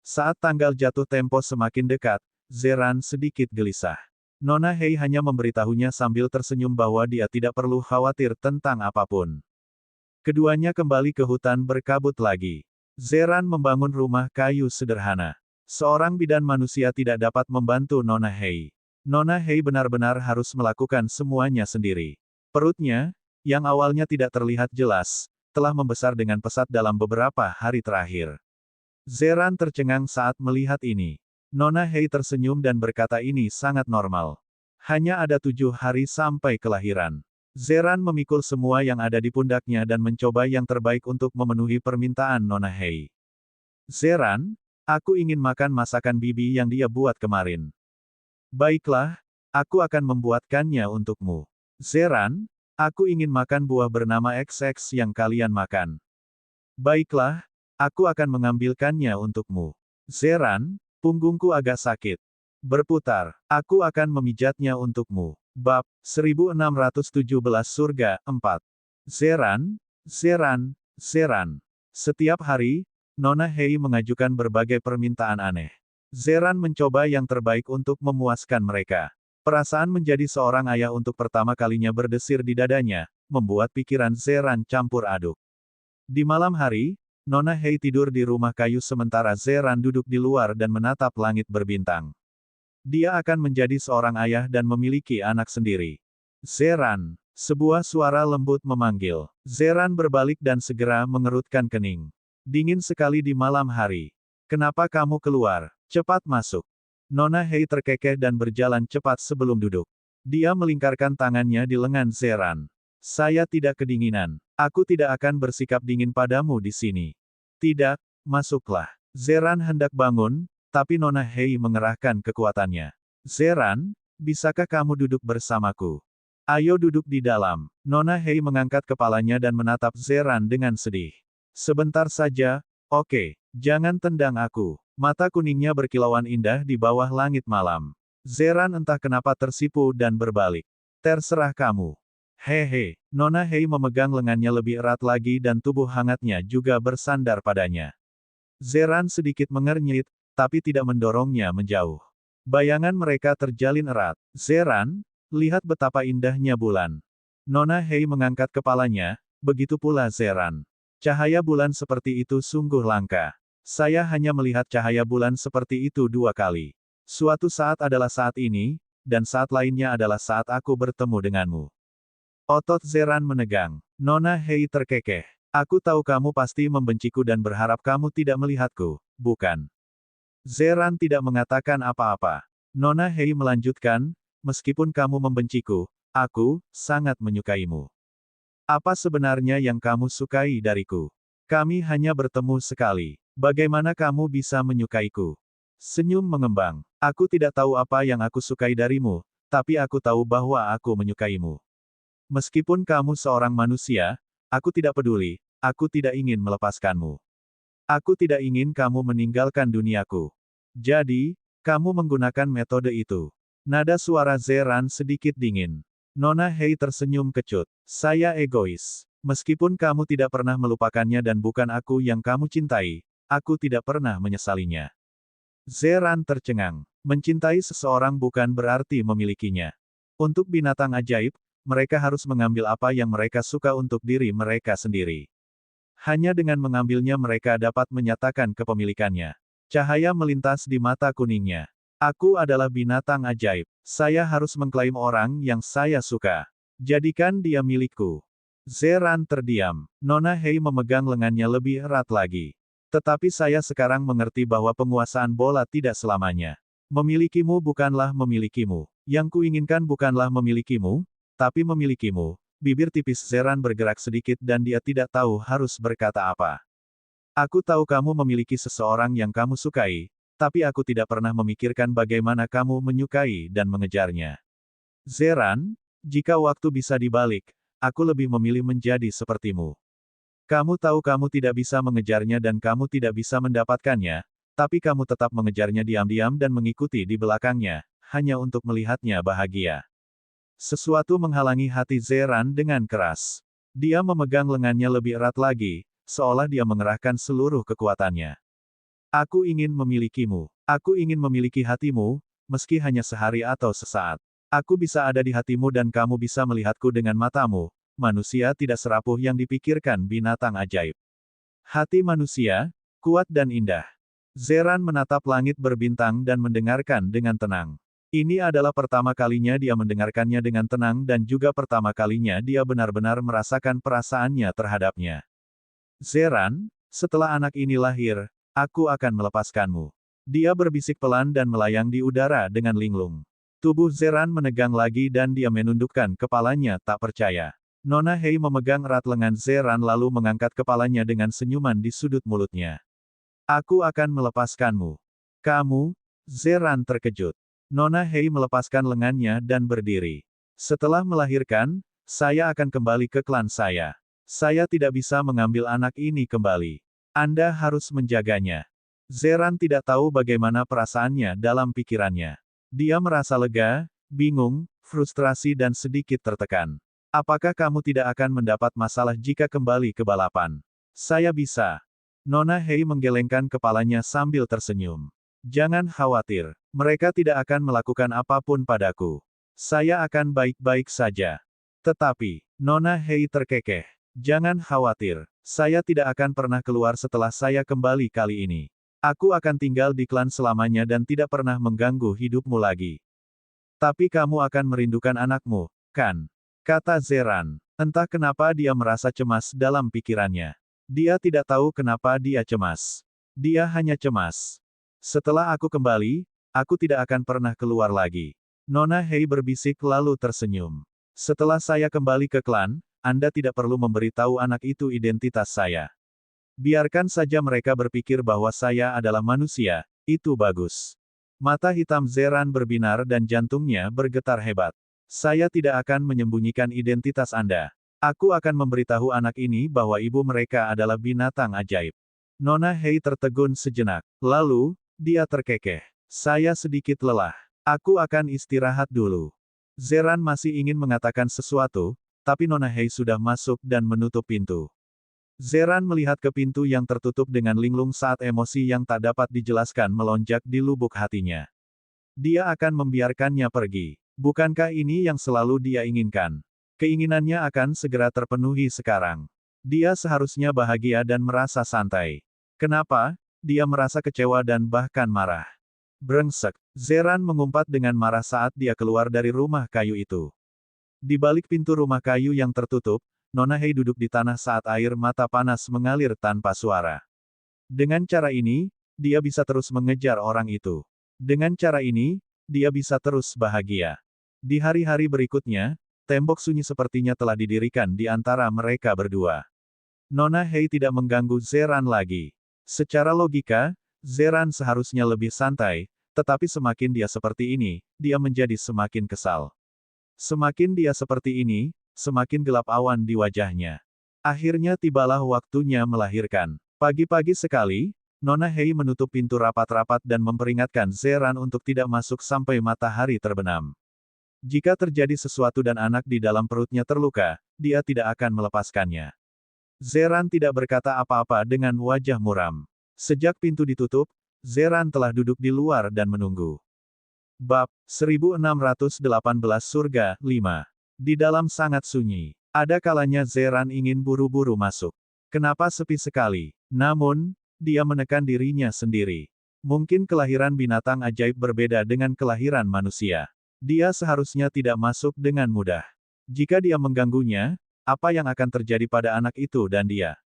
Saat tanggal jatuh tempo semakin dekat, Zeran sedikit gelisah. Nona Hei hanya memberitahunya sambil tersenyum bahwa dia tidak perlu khawatir tentang apapun. Keduanya kembali ke hutan berkabut lagi. Zeran membangun rumah kayu sederhana. Seorang bidan manusia tidak dapat membantu Nona Hei. Nona Hei benar-benar harus melakukan semuanya sendiri. Perutnya, yang awalnya tidak terlihat jelas, telah membesar dengan pesat dalam beberapa hari terakhir. Zeran tercengang saat melihat ini. Nona Hei tersenyum dan berkata ini sangat normal. Hanya ada 7 hari sampai kelahiran. Zeran memikul semua yang ada di pundaknya dan mencoba yang terbaik untuk memenuhi permintaan Nona Hei. Zeran, aku ingin makan masakan bibi yang dia buat kemarin. Baiklah, aku akan membuatkannya untukmu. Zeran, aku ingin makan buah bernama XX yang kalian makan. Baiklah, aku akan mengambilkannya untukmu. Zeran, punggungku agak sakit. Berputar, aku akan memijatnya untukmu. Bab 1617 Surga 4. Zeran, Zeran, Zeran. Setiap hari, Nona Hei mengajukan berbagai permintaan aneh. Zeran mencoba yang terbaik untuk memuaskan mereka. Perasaan menjadi seorang ayah untuk pertama kalinya berdesir di dadanya, membuat pikiran Zeran campur aduk. Di malam hari, Nona Hei tidur di rumah kayu sementara Zeran duduk di luar dan menatap langit berbintang. Dia akan menjadi seorang ayah dan memiliki anak sendiri. Zeran, sebuah suara lembut memanggil. Zeran berbalik dan segera mengerutkan kening. Dingin sekali di malam hari. Kenapa kamu keluar? Cepat masuk. Nona Hei terkekeh dan berjalan cepat sebelum duduk. Dia melingkarkan tangannya di lengan Zeran. Saya tidak kedinginan. Aku tidak akan bersikap dingin padamu di sini. Tidak, masuklah. Zeran hendak bangun, tapi Nona Hei mengerahkan kekuatannya. Zeran, bisakah kamu duduk bersamaku? Ayo duduk di dalam. Nona Hei mengangkat kepalanya dan menatap Zeran dengan sedih. Sebentar saja, oke, jangan tendang aku. Mata kuningnya berkilauan indah di bawah langit malam. Zeran entah kenapa tersipu dan berbalik. Terserah kamu. Hehe, Nona Hei memegang lengannya lebih erat lagi dan tubuh hangatnya juga bersandar padanya. Zeran sedikit mengernyit, tapi tidak mendorongnya menjauh. Bayangan mereka terjalin erat. Zeran, lihat betapa indahnya bulan. Nona Hei mengangkat kepalanya, begitu pula Zeran. Cahaya bulan seperti itu sungguh langka. Saya hanya melihat cahaya bulan seperti itu 2 kali. Suatu saat adalah saat ini, dan saat lainnya adalah saat aku bertemu denganmu. Otot Zeran menegang. Nona Hei terkekeh. Aku tahu kamu pasti membenciku dan berharap kamu tidak melihatku, bukan? Zeran tidak mengatakan apa-apa. Nona Hei melanjutkan, meskipun kamu membenciku, aku sangat menyukaimu. Apa sebenarnya yang kamu sukai dariku? Kami hanya bertemu sekali. Bagaimana kamu bisa menyukaiku? Senyum mengembang. Aku tidak tahu apa yang aku sukai darimu, tapi aku tahu bahwa aku menyukaimu. Meskipun kamu seorang manusia, aku tidak peduli, aku tidak ingin melepaskanmu. Aku tidak ingin kamu meninggalkan duniaku. Jadi, kamu menggunakan metode itu. Nada suara Zeran sedikit dingin. Nona Hei tersenyum kecut. Saya egois. Meskipun kamu tidak pernah melupakannya dan bukan aku yang kamu cintai, aku tidak pernah menyesalinya. Zeran tercengang. Mencintai seseorang bukan berarti memilikinya. Untuk binatang ajaib, mereka harus mengambil apa yang mereka suka untuk diri mereka sendiri. Hanya dengan mengambilnya mereka dapat menyatakan kepemilikannya. Cahaya melintas di mata kuningnya. Aku adalah binatang ajaib. Saya harus mengklaim orang yang saya suka. Jadikan dia milikku. Zeran terdiam. Nona Hei memegang lengannya lebih erat lagi. Tetapi saya sekarang mengerti bahwa penguasaan bola tidak selamanya. Memilikimu bukanlah memilikimu. Yang kuinginkan bukanlah memilikimu, tapi memilikimu. Bibir tipis Zeran bergerak sedikit dan dia tidak tahu harus berkata apa. Aku tahu kamu memiliki seseorang yang kamu sukai, tapi aku tidak pernah memikirkan bagaimana kamu menyukai dan mengejarnya. Zeran, jika waktu bisa dibalik, aku lebih memilih menjadi sepertimu. Kamu tahu kamu tidak bisa mengejarnya dan kamu tidak bisa mendapatkannya, tapi kamu tetap mengejarnya diam-diam dan mengikuti di belakangnya, hanya untuk melihatnya bahagia. Sesuatu menghalangi hati Zeran dengan keras. Dia memegang lengannya lebih erat lagi, seolah dia mengerahkan seluruh kekuatannya. Aku ingin memilikimu. Aku ingin memiliki hatimu, meski hanya sehari atau sesaat. Aku bisa ada di hatimu dan kamu bisa melihatku dengan matamu. Manusia tidak serapuh yang dipikirkan binatang ajaib. Hati manusia, kuat dan indah. Zeran menatap langit berbintang dan mendengarkan dengan tenang. Ini adalah pertama kalinya dia mendengarkannya dengan tenang dan juga pertama kalinya dia benar-benar merasakan perasaannya terhadapnya. Zeran, setelah anak ini lahir, aku akan melepaskanmu. Dia berbisik pelan dan melayang di udara dengan linglung. Tubuh Zeran menegang lagi dan dia menundukkan kepalanya tak percaya. Nona Hei memegang erat lengan Zeran lalu mengangkat kepalanya dengan senyuman di sudut mulutnya. Aku akan melepaskanmu. Kamu? Zeran terkejut. Nona Hei melepaskan lengannya dan berdiri. Setelah melahirkan, saya akan kembali ke klan saya. Saya tidak bisa mengambil anak ini kembali. Anda harus menjaganya. Zeran tidak tahu bagaimana perasaannya dalam pikirannya. Dia merasa lega, bingung, frustrasi dan sedikit tertekan. Apakah kamu tidak akan mendapat masalah jika kembali ke balapan? Saya bisa. Nona Hei menggelengkan kepalanya sambil tersenyum. Jangan khawatir. Mereka tidak akan melakukan apapun padaku. Saya akan baik-baik saja. Tetapi, Nona Hei terkekeh. Jangan khawatir. Saya tidak akan pernah keluar setelah saya kembali kali ini. Aku akan tinggal di klan selamanya dan tidak pernah mengganggu hidupmu lagi. Tapi kamu akan merindukan anakmu, kan? Kata Zeran. Entah kenapa dia merasa cemas dalam pikirannya. Dia tidak tahu kenapa dia cemas. Dia hanya cemas. Setelah aku kembali, aku tidak akan pernah keluar lagi. Nona Hei berbisik lalu tersenyum. Setelah saya kembali ke klan, Anda tidak perlu memberitahu anak itu identitas saya. Biarkan saja mereka berpikir bahwa saya adalah manusia, itu bagus. Mata hitam Zeran berbinar dan jantungnya bergetar hebat. Saya tidak akan menyembunyikan identitas Anda. Aku akan memberitahu anak ini bahwa ibu mereka adalah binatang ajaib. Nona Hei tertegun sejenak. Lalu, dia terkekeh. Saya sedikit lelah. Aku akan istirahat dulu. Zeran masih ingin mengatakan sesuatu, tapi Nona Hei sudah masuk dan menutup pintu. Zeran melihat ke pintu yang tertutup dengan linglung saat emosi yang tak dapat dijelaskan melonjak di lubuk hatinya. Dia akan membiarkannya pergi. Bukankah ini yang selalu dia inginkan? Keinginannya akan segera terpenuhi sekarang. Dia seharusnya bahagia dan merasa santai. Kenapa? Dia merasa kecewa dan bahkan marah. Brengsek. Zeran mengumpat dengan marah saat dia keluar dari rumah kayu itu. Di balik pintu rumah kayu yang tertutup, Nona Hei duduk di tanah saat air mata panas mengalir tanpa suara. Dengan cara ini, dia bisa terus mengejar orang itu. Dengan cara ini, dia bisa terus bahagia. Di hari-hari berikutnya, tembok sunyi sepertinya telah didirikan di antara mereka berdua. Nona Hei tidak mengganggu Zeran lagi. Secara logika, Zeran seharusnya lebih santai, tetapi semakin dia seperti ini, dia menjadi semakin kesal. Semakin dia seperti ini, semakin gelap awan di wajahnya. Akhirnya tibalah waktunya melahirkan. Pagi-pagi sekali, Nona Hei menutup pintu rapat-rapat dan memperingatkan Zeran untuk tidak masuk sampai matahari terbenam. Jika terjadi sesuatu dan anak di dalam perutnya terluka, dia tidak akan melepaskannya. Zeran tidak berkata apa-apa dengan wajah muram. Sejak pintu ditutup, Zeran telah duduk di luar dan menunggu. Bab 1618 Surga 5. Di dalam sangat sunyi. Ada kalanya Zeran ingin buru-buru masuk. Kenapa sepi sekali? Namun, dia menekan dirinya sendiri. Mungkin kelahiran binatang ajaib berbeda dengan kelahiran manusia. Dia seharusnya tidak masuk dengan mudah. Jika dia mengganggunya, apa yang akan terjadi pada anak itu dan dia?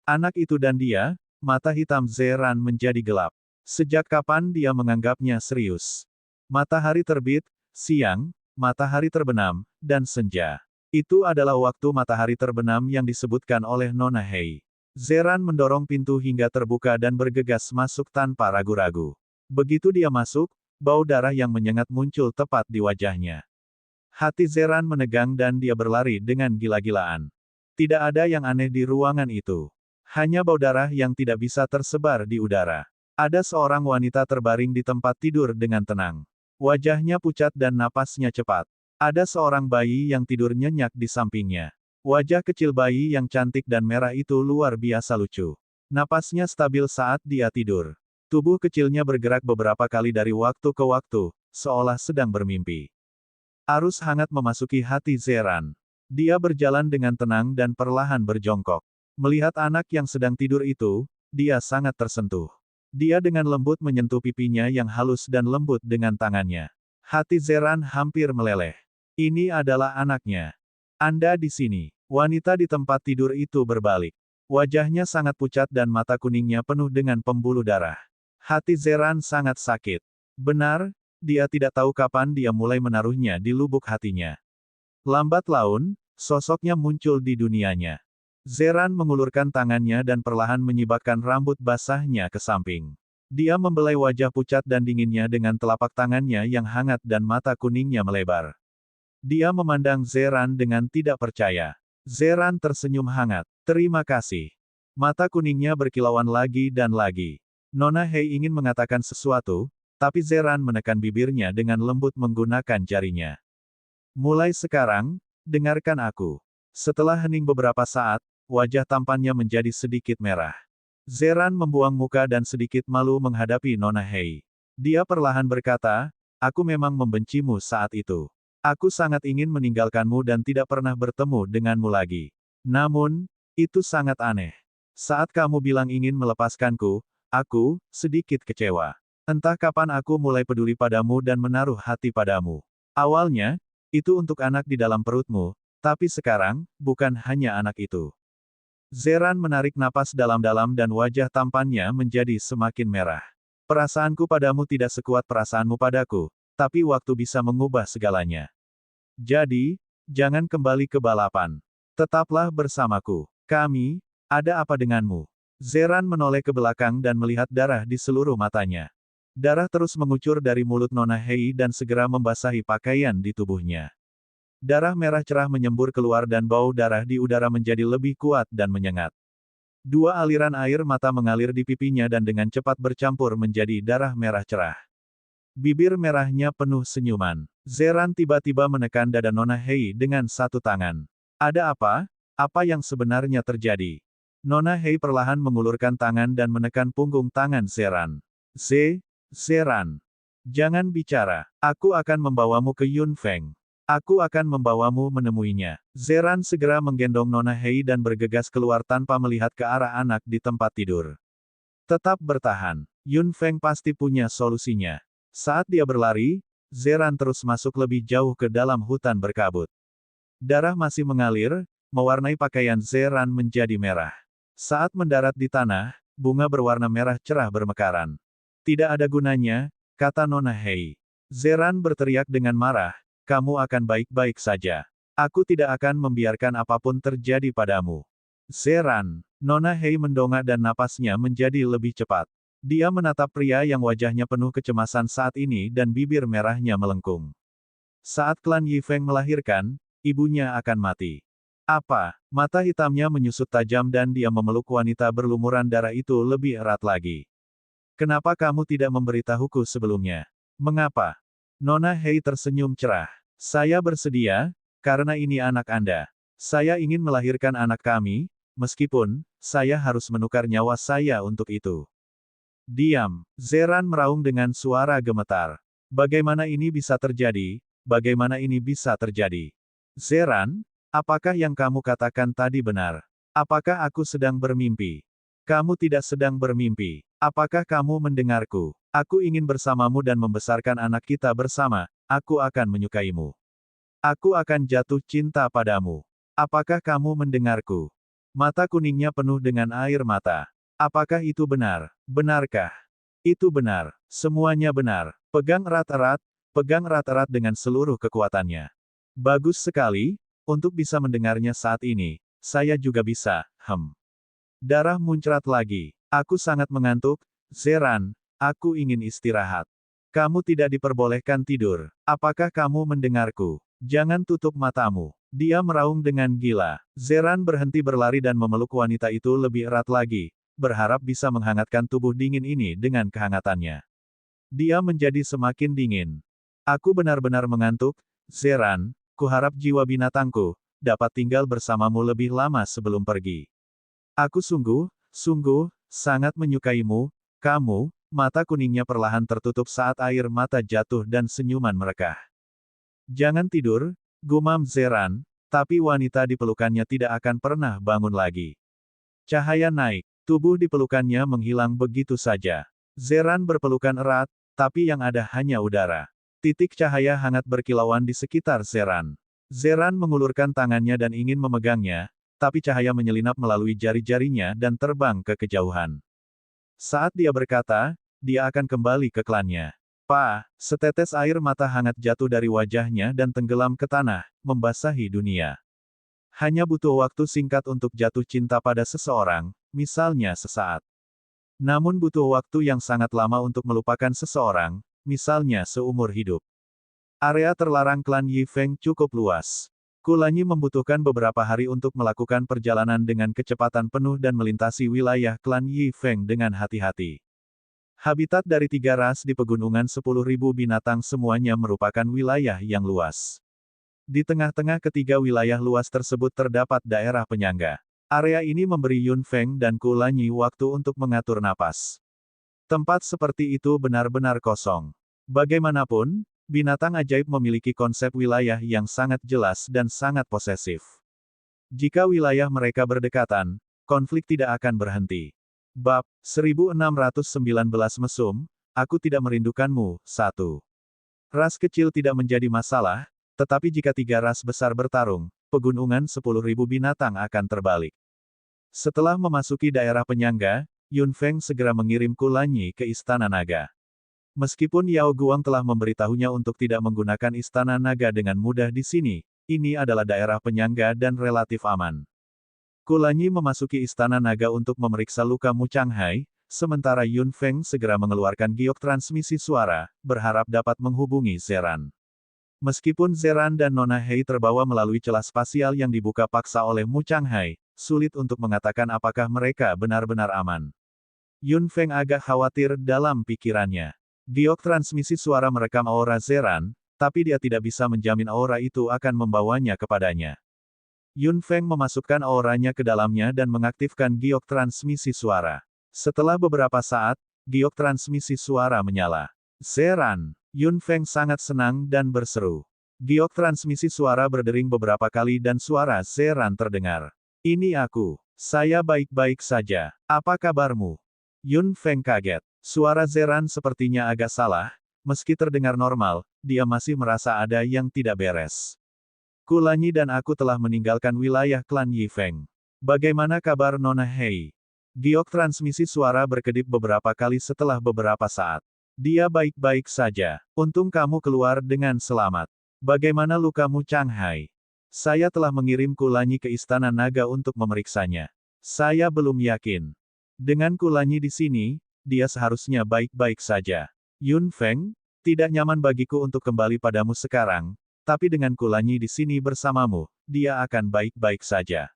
Anak itu dan dia, mata hitam Zeran menjadi gelap. Sejak kapan dia menganggapnya serius? Matahari terbit, siang, matahari terbenam, dan senja. Itu adalah waktu matahari terbenam yang disebutkan oleh Nona Hei. Zeran mendorong pintu hingga terbuka dan bergegas masuk tanpa ragu-ragu. Begitu dia masuk, bau darah yang menyengat muncul tepat di wajahnya. Hati Zeran menegang dan dia berlari dengan gila-gilaan. Tidak ada yang aneh di ruangan itu. Hanya bau darah yang tidak bisa tersebar di udara. Ada seorang wanita terbaring di tempat tidur dengan tenang. Wajahnya pucat dan napasnya cepat. Ada seorang bayi yang tidur nyenyak di sampingnya. Wajah kecil bayi yang cantik dan merah itu luar biasa lucu. Napasnya stabil saat dia tidur. Tubuh kecilnya bergerak beberapa kali dari waktu ke waktu, seolah sedang bermimpi. Arus hangat memasuki hati Zeran. Dia berjalan dengan tenang dan perlahan berjongkok. Melihat anak yang sedang tidur itu, dia sangat tersentuh. Dia dengan lembut menyentuh pipinya yang halus dan lembut dengan tangannya. Hati Zeran hampir meleleh. Ini adalah anaknya. Anda di sini. Wanita di tempat tidur itu berbalik. Wajahnya sangat pucat dan mata kuningnya penuh dengan pembuluh darah. Hati Zeran sangat sakit. Benar, dia tidak tahu kapan dia mulai menaruhnya di lubuk hatinya. Lambat laun, sosoknya muncul di dunianya. Zeran mengulurkan tangannya dan perlahan menyibakkan rambut basahnya ke samping. Dia membelai wajah pucat dan dinginnya dengan telapak tangannya yang hangat dan mata kuningnya melebar. Dia memandang Zeran dengan tidak percaya. Zeran tersenyum hangat. Terima kasih. Mata kuningnya berkilauan lagi dan lagi. Nona Hei ingin mengatakan sesuatu, tapi Zeran menekan bibirnya dengan lembut menggunakan jarinya. Mulai sekarang, dengarkan aku. Setelah hening beberapa saat, wajah tampannya menjadi sedikit merah. Zeran membuang muka dan sedikit malu menghadapi Nona Hei. Dia perlahan berkata, aku memang membencimu saat itu. Aku sangat ingin meninggalkanmu dan tidak pernah bertemu denganmu lagi. Namun, itu sangat aneh. Saat kamu bilang ingin melepaskanku, aku sedikit kecewa. Entah kapan aku mulai peduli padamu dan menaruh hati padamu. Awalnya, itu untuk anak di dalam perutmu, tapi sekarang, bukan hanya anak itu. Zeran menarik napas dalam-dalam dan wajah tampannya menjadi semakin merah. Perasaanku padamu tidak sekuat perasaanmu padaku, tapi waktu bisa mengubah segalanya. Jadi, jangan kembali ke balapan. Tetaplah bersamaku. Kami, ada apa denganmu? Zeran menoleh ke belakang dan melihat darah di seluruh matanya. Darah terus mengucur dari mulut Nona Hei dan segera membasahi pakaian di tubuhnya. Darah merah cerah menyembur keluar dan bau darah di udara menjadi lebih kuat dan menyengat. Dua aliran air mata mengalir di pipinya dan dengan cepat bercampur menjadi darah merah cerah. Bibir merahnya penuh senyuman. Zeran tiba-tiba menekan dada Nona Hei dengan satu tangan. Ada apa? Apa yang sebenarnya terjadi? Nona Hei perlahan mengulurkan tangan dan menekan punggung tangan Zeran. Zeran. Jangan bicara. Aku akan membawamu ke Yun Feng. Aku akan membawamu menemuinya. Zeran segera menggendong Nona Hei dan bergegas keluar tanpa melihat ke arah anak di tempat tidur. Tetap bertahan. Yun Feng pasti punya solusinya. Saat dia berlari, Zeran terus masuk lebih jauh ke dalam hutan berkabut. Darah masih mengalir, mewarnai pakaian Zeran menjadi merah. Saat mendarat di tanah, bunga berwarna merah cerah bermekaran. Tidak ada gunanya, kata Nona Hei. Zeran berteriak dengan marah. Kamu akan baik-baik saja. Aku tidak akan membiarkan apapun terjadi padamu. Zeran. Nona Hei mendongak dan napasnya menjadi lebih cepat. Dia menatap pria yang wajahnya penuh kecemasan saat ini dan bibir merahnya melengkung. Saat klan Yifeng melahirkan, ibunya akan mati. Apa? Mata hitamnya menyusut tajam dan dia memeluk wanita berlumuran darah itu lebih erat lagi. Kenapa kamu tidak memberitahuku sebelumnya? Mengapa? Nona Hei tersenyum cerah. Saya bersedia, karena ini anak Anda. Saya ingin melahirkan anak kami, meskipun, saya harus menukar nyawa saya untuk itu. Diam. Zeran meraung dengan suara gemetar. Bagaimana ini bisa terjadi? Bagaimana ini bisa terjadi? Zeran, apakah yang kamu katakan tadi benar? Apakah aku sedang bermimpi? Kamu tidak sedang bermimpi. Apakah kamu mendengarku? Aku ingin bersamamu dan membesarkan anak kita bersama. Aku akan menyukaimu. Aku akan jatuh cinta padamu. Apakah kamu mendengarku? Mata kuningnya penuh dengan air mata. Apakah itu benar? Benarkah? Itu benar. Semuanya benar. Pegang erat-erat dengan seluruh kekuatannya. Bagus sekali, untuk bisa mendengarnya saat ini, saya juga bisa, Darah muncrat lagi. Aku sangat mengantuk, Zeran, aku ingin istirahat. Kamu tidak diperbolehkan tidur. Apakah kamu mendengarku? Jangan tutup matamu. Dia meraung dengan gila. Zeran berhenti berlari dan memeluk wanita itu lebih erat lagi, berharap bisa menghangatkan tubuh dingin ini dengan kehangatannya. Dia menjadi semakin dingin. Aku benar-benar mengantuk, Zeran, kuharap jiwa binatangku dapat tinggal bersamamu lebih lama sebelum pergi. Aku sungguh sangat menyukaimu, kamu. Mata kuningnya perlahan tertutup saat air mata jatuh dan senyuman merekah. Jangan tidur, gumam Zeran, tapi wanita di pelukannya tidak akan pernah bangun lagi. Cahaya naik, tubuh di pelukannya menghilang begitu saja. Zeran berpelukan erat, tapi yang ada hanya udara. Titik cahaya hangat berkilauan di sekitar Zeran. Zeran mengulurkan tangannya dan ingin memegangnya, tapi cahaya menyelinap melalui jari-jarinya dan terbang ke kejauhan. Saat dia berkata, dia akan kembali ke klannya. Setetes air mata hangat jatuh dari wajahnya dan tenggelam ke tanah, membasahi dunia. Hanya butuh waktu singkat untuk jatuh cinta pada seseorang, misalnya sesaat. Namun butuh waktu yang sangat lama untuk melupakan seseorang, misalnya seumur hidup. Area terlarang klan Yifeng cukup luas. Kulanyi membutuhkan beberapa hari untuk melakukan perjalanan dengan kecepatan penuh dan melintasi wilayah klan Yifeng dengan hati-hati. Habitat dari 3 ras di pegunungan 10.000 binatang semuanya merupakan wilayah yang luas. Di tengah-tengah ketiga wilayah luas tersebut terdapat daerah penyangga. Area ini memberi Yun Feng dan Kulanyi waktu untuk mengatur napas. Tempat seperti itu benar-benar kosong. Bagaimanapun, binatang ajaib memiliki konsep wilayah yang sangat jelas dan sangat posesif. Jika wilayah mereka berdekatan, konflik tidak akan berhenti. Bab 1619 Mesum, aku tidak merindukanmu. 1. Ras kecil tidak menjadi masalah, tetapi jika 3 ras besar bertarung, pegunungan 10.000 binatang akan terbalik. Setelah memasuki daerah penyangga, Yun Feng segera mengirim Kulanyi ke Istana Naga. Meskipun Yao Guang telah memberitahunya untuk tidak menggunakan Istana Naga dengan mudah di sini, ini adalah daerah penyangga dan relatif aman. Kulanyi memasuki Istana Naga untuk memeriksa luka Mu Changhai, sementara Yun Feng segera mengeluarkan giok transmisi suara, berharap dapat menghubungi Zeran. Meskipun Zeran dan Nona Hei terbawa melalui celah spasial yang dibuka paksa oleh Mu Changhai, sulit untuk mengatakan apakah mereka benar-benar aman. Yun Feng agak khawatir dalam pikirannya. Giok transmisi suara merekam aura Zeran, tapi dia tidak bisa menjamin aura itu akan membawanya kepadanya. Yun Feng memasukkan auranya ke dalamnya dan mengaktifkan giok transmisi suara. Setelah beberapa saat, giok transmisi suara menyala. Zeran! Yun Feng sangat senang dan berseru. Giok transmisi suara berdering beberapa kali dan suara Zeran terdengar. Ini aku. Saya baik-baik saja. Apa kabarmu? Yun Feng kaget. Suara Zeran sepertinya agak salah. Meski terdengar normal, dia masih merasa ada yang tidak beres. Kulanyi dan aku telah meninggalkan wilayah klan Yi Feng. Bagaimana kabar Nona Hei? Giok transmisi suara berkedip beberapa kali setelah beberapa saat. Dia baik-baik saja. Untung kamu keluar dengan selamat. Bagaimana lukamu Changhai? Saya telah mengirim Kulanyi ke Istana Naga untuk memeriksanya. Saya belum yakin. Dengan Kulanyi di sini, dia seharusnya baik-baik saja. Yun Feng, tidak nyaman bagiku untuk kembali padamu sekarang, tapi dengan Kulanyi di sini bersamamu, dia akan baik-baik saja.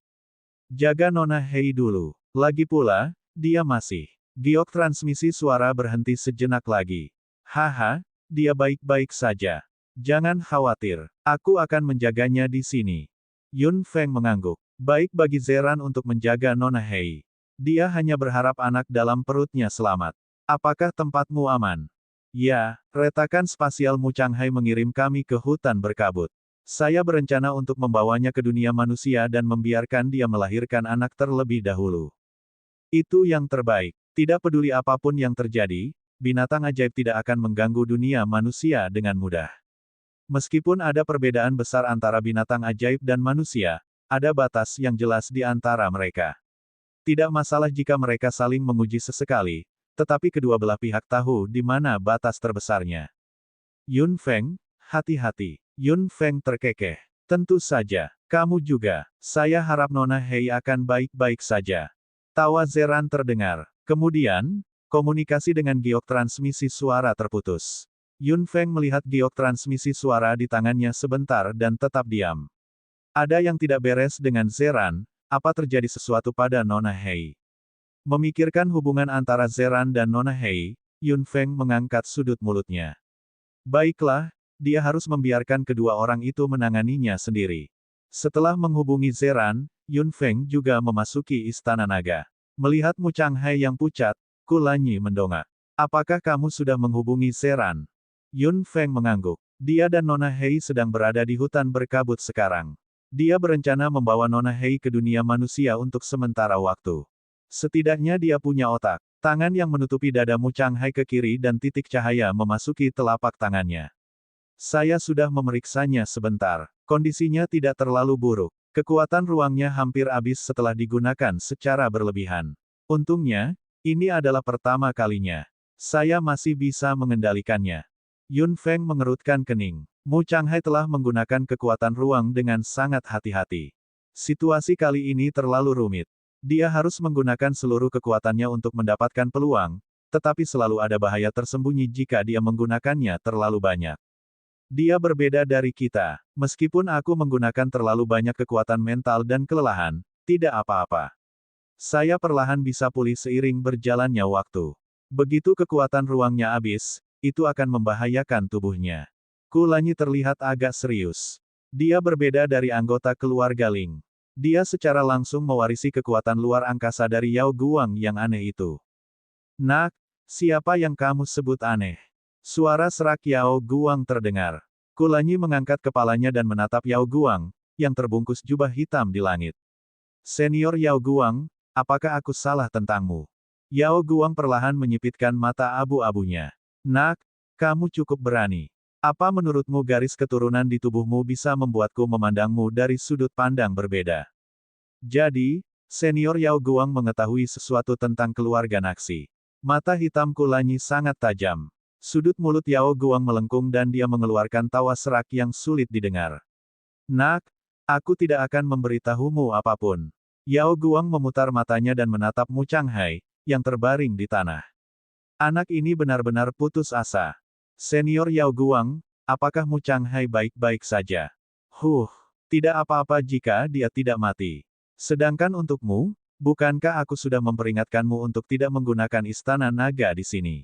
Jaga Nona Hei dulu. Lagi pula, dia masih. Giok transmisi suara berhenti sejenak lagi. Haha, dia baik-baik saja. Jangan khawatir, aku akan menjaganya di sini. Yun Feng mengangguk. Baik bagi Zeran untuk menjaga Nona Hei. Dia hanya berharap anak dalam perutnya selamat. Apakah tempatmu aman? Ya, retakan spasial Mu Changhai mengirim kami ke hutan berkabut. Saya berencana untuk membawanya ke dunia manusia dan membiarkan dia melahirkan anak terlebih dahulu. Itu yang terbaik. Tidak peduli apapun yang terjadi, binatang ajaib tidak akan mengganggu dunia manusia dengan mudah. Meskipun ada perbedaan besar antara binatang ajaib dan manusia, ada batas yang jelas di antara mereka. Tidak masalah jika mereka saling menguji sesekali, tetapi kedua belah pihak tahu di mana batas terbesarnya. Yun Feng, hati-hati. Yun Feng terkekeh. Tentu saja, kamu juga. Saya harap Nona Hei akan baik-baik saja. Tawa Zeran terdengar. Kemudian, komunikasi dengan giok transmisi suara terputus. Yun Feng melihat giok transmisi suara di tangannya sebentar dan tetap diam. Ada yang tidak beres dengan Zeran, apa terjadi sesuatu pada Nona Hei? Memikirkan hubungan antara Zeran dan Nona Hei, Yun Feng mengangkat sudut mulutnya. Baiklah, dia harus membiarkan kedua orang itu menanganinya sendiri. Setelah menghubungi Zeran, Yun Feng juga memasuki Istana Naga. Melihat Mu Changhai yang pucat, Kulanyi mendongak. Apakah kamu sudah menghubungi Zeran? Yun Feng mengangguk. Dia dan Nona Hei sedang berada di hutan berkabut sekarang. Dia berencana membawa Nona Hei ke dunia manusia untuk sementara waktu. Setidaknya dia punya otak. Tangan yang menutupi dada Mu Changhai ke kiri dan titik cahaya memasuki telapak tangannya. Saya sudah memeriksanya sebentar. Kondisinya tidak terlalu buruk. Kekuatan ruangnya hampir habis setelah digunakan secara berlebihan. Untungnya, ini adalah pertama kalinya. Saya masih bisa mengendalikannya. Yun Feng mengerutkan kening. Mu Changhai telah menggunakan kekuatan ruang dengan sangat hati-hati. Situasi kali ini terlalu rumit. Dia harus menggunakan seluruh kekuatannya untuk mendapatkan peluang, tetapi selalu ada bahaya tersembunyi jika dia menggunakannya terlalu banyak. Dia berbeda dari kita. Meskipun aku menggunakan terlalu banyak kekuatan mental dan kelelahan, tidak apa-apa. Saya perlahan bisa pulih seiring berjalannya waktu. Begitu kekuatan ruangnya habis, itu akan membahayakan tubuhnya. Kulanyi terlihat agak serius. Dia berbeda dari anggota keluarga Ling. Dia secara langsung mewarisi kekuatan luar angkasa dari Yao Guang yang aneh itu. Nak, siapa yang kamu sebut aneh? Suara serak Yao Guang terdengar. Kulanyi mengangkat kepalanya dan menatap Yao Guang, yang terbungkus jubah hitam di langit. Senior Yao Guang, apakah aku salah tentangmu? Yao Guang perlahan menyipitkan mata abu-abunya. Nak, kamu cukup berani. Apa menurutmu garis keturunan di tubuhmu bisa membuatku memandangmu dari sudut pandang berbeda? Jadi, senior Yao Guang mengetahui sesuatu tentang keluarga Naxi. Mata hitam Kulanyi sangat tajam. Sudut mulut Yao Guang melengkung dan dia mengeluarkan tawa serak yang sulit didengar. Nak, aku tidak akan memberitahumu apapun. Yao Guang memutar matanya dan menatap Mu Changhai, yang terbaring di tanah. Anak ini benar-benar putus asa. Senior Yao Guang, apakah Mu Changhai baik-baik saja? Tidak apa-apa jika dia tidak mati. Sedangkan untukmu, bukankah aku sudah memperingatkanmu untuk tidak menggunakan istana naga di sini?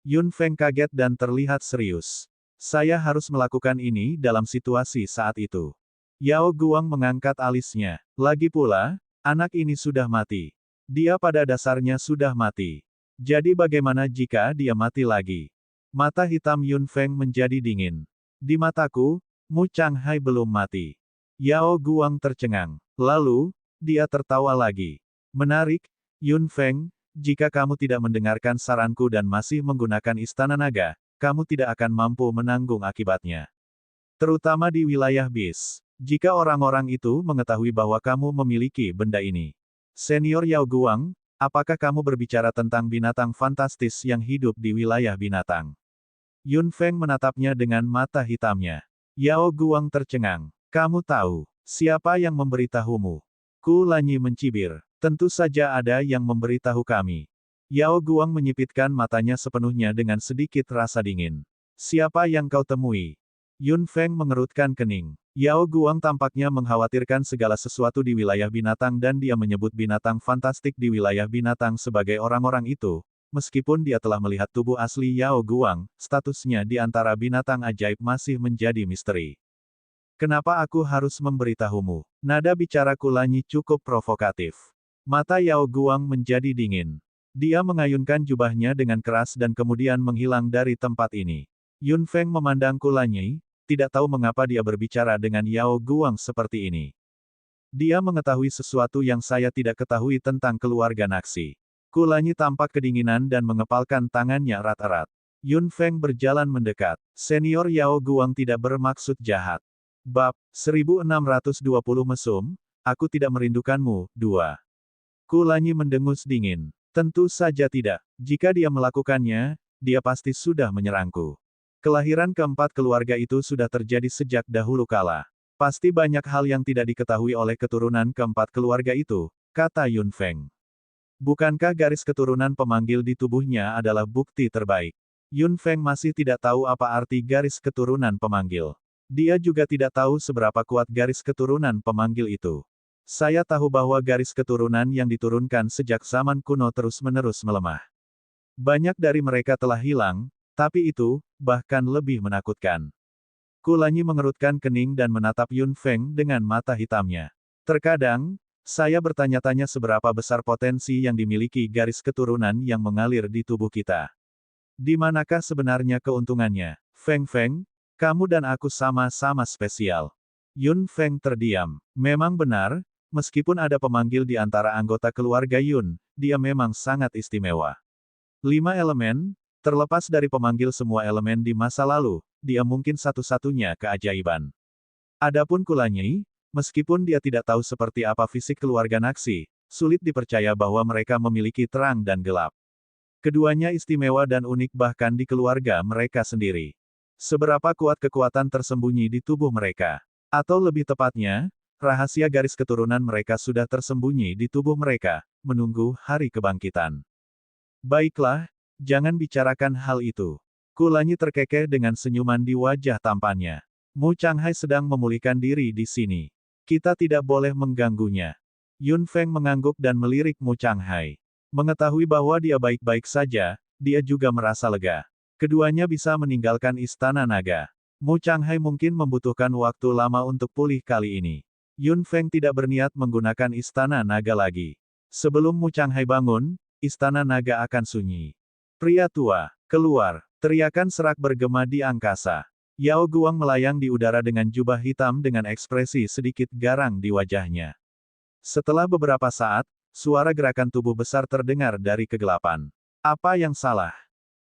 Yun Feng kaget dan terlihat serius. Saya harus melakukan ini dalam situasi saat itu. Yao Guang mengangkat alisnya. Lagi pula, anak ini sudah mati. Dia pada dasarnya sudah mati. Jadi bagaimana jika dia mati lagi? Mata hitam Yun Feng menjadi dingin. Di mataku, Mu Changhai belum mati. Yao Guang tercengang. Lalu, dia tertawa lagi. Menarik, Yun Feng, jika kamu tidak mendengarkan saranku dan masih menggunakan istana naga, kamu tidak akan mampu menanggung akibatnya. Terutama di wilayah Bis. Jika orang-orang itu mengetahui bahwa kamu memiliki benda ini. Senior Yao Guang, apakah kamu berbicara tentang binatang fantastis yang hidup di wilayah binatang? Yun Feng menatapnya dengan mata hitamnya. Yao Guang tercengang. Kamu tahu, siapa yang memberitahumu? Ku Lanyi mencibir. Tentu saja ada yang memberitahu kami. Yao Guang menyipitkan matanya sepenuhnya dengan sedikit rasa dingin. Siapa yang kau temui? Yun Feng mengerutkan kening. Yao Guang tampaknya mengkhawatirkan segala sesuatu di wilayah binatang dan dia menyebut binatang fantastik di wilayah binatang sebagai orang-orang itu. Meskipun dia telah melihat tubuh asli Yao Guang, statusnya di antara binatang ajaib masih menjadi misteri. Kenapa aku harus memberitahumu? Nada bicara Ku Lanyi cukup provokatif. Mata Yao Guang menjadi dingin. Dia mengayunkan jubahnya dengan keras dan kemudian menghilang dari tempat ini. Yun Feng memandang Ku Lanyi, tidak tahu mengapa dia berbicara dengan Yao Guang seperti ini. Dia mengetahui sesuatu yang saya tidak ketahui tentang keluarga Naxi. Ku Lanyi tampak kedinginan dan mengepalkan tangannya erat-erat. Yun Feng berjalan mendekat. Senior Yao Guang tidak bermaksud jahat. Bab 1620 Mesum, aku tidak merindukanmu, 2. Ku Lanyi mendengus dingin. Tentu saja tidak. Jika dia melakukannya, dia pasti sudah menyerangku. Kelahiran keempat keluarga itu sudah terjadi sejak dahulu kala. Pasti banyak hal yang tidak diketahui oleh keturunan keempat keluarga itu, kata Yun Feng. Bukankah garis keturunan pemanggil di tubuhnya adalah bukti terbaik? Yun Feng masih tidak tahu apa arti garis keturunan pemanggil. Dia juga tidak tahu seberapa kuat garis keturunan pemanggil itu. Saya tahu bahwa garis keturunan yang diturunkan sejak zaman kuno terus-menerus melemah. Banyak dari mereka telah hilang, tapi itu, bahkan lebih menakutkan. Ku Lanyi mengerutkan kening dan menatap Yun Feng dengan mata hitamnya. Terkadang, saya bertanya-tanya seberapa besar potensi yang dimiliki garis keturunan yang mengalir di tubuh kita. Di manakah sebenarnya keuntungannya? Feng Feng, kamu dan aku sama-sama spesial. Yun Feng terdiam. Memang benar, meskipun ada pemanggil di antara anggota keluarga Yun, dia memang sangat istimewa. 5 elemen, terlepas dari pemanggil semua elemen di masa lalu, dia mungkin satu-satunya keajaiban. Adapun Ku Lanyi, meskipun dia tidak tahu seperti apa fisik keluarga Naxi, sulit dipercaya bahwa mereka memiliki terang dan gelap. Keduanya istimewa dan unik bahkan di keluarga mereka sendiri. Seberapa kuat kekuatan tersembunyi di tubuh mereka? Atau lebih tepatnya, rahasia garis keturunan mereka sudah tersembunyi di tubuh mereka, menunggu hari kebangkitan. Baiklah, jangan bicarakan hal itu. Ku Lanyi terkekeh dengan senyuman di wajah tampannya. Mu Changhai sedang memulihkan diri di sini. Kita tidak boleh mengganggunya. Yun Feng mengangguk dan melirik Mu Changhai. Mengetahui bahwa dia baik-baik saja, dia juga merasa lega. Keduanya bisa meninggalkan istana naga. Mu Changhai mungkin membutuhkan waktu lama untuk pulih kali ini. Yun Feng tidak berniat menggunakan istana naga lagi. Sebelum Mu Changhai bangun, istana naga akan sunyi. Pria tua, keluar, teriakan serak bergema di angkasa. Yao Guang melayang di udara dengan jubah hitam dengan ekspresi sedikit garang di wajahnya. Setelah beberapa saat, suara gerakan tubuh besar terdengar dari kegelapan. Apa yang salah?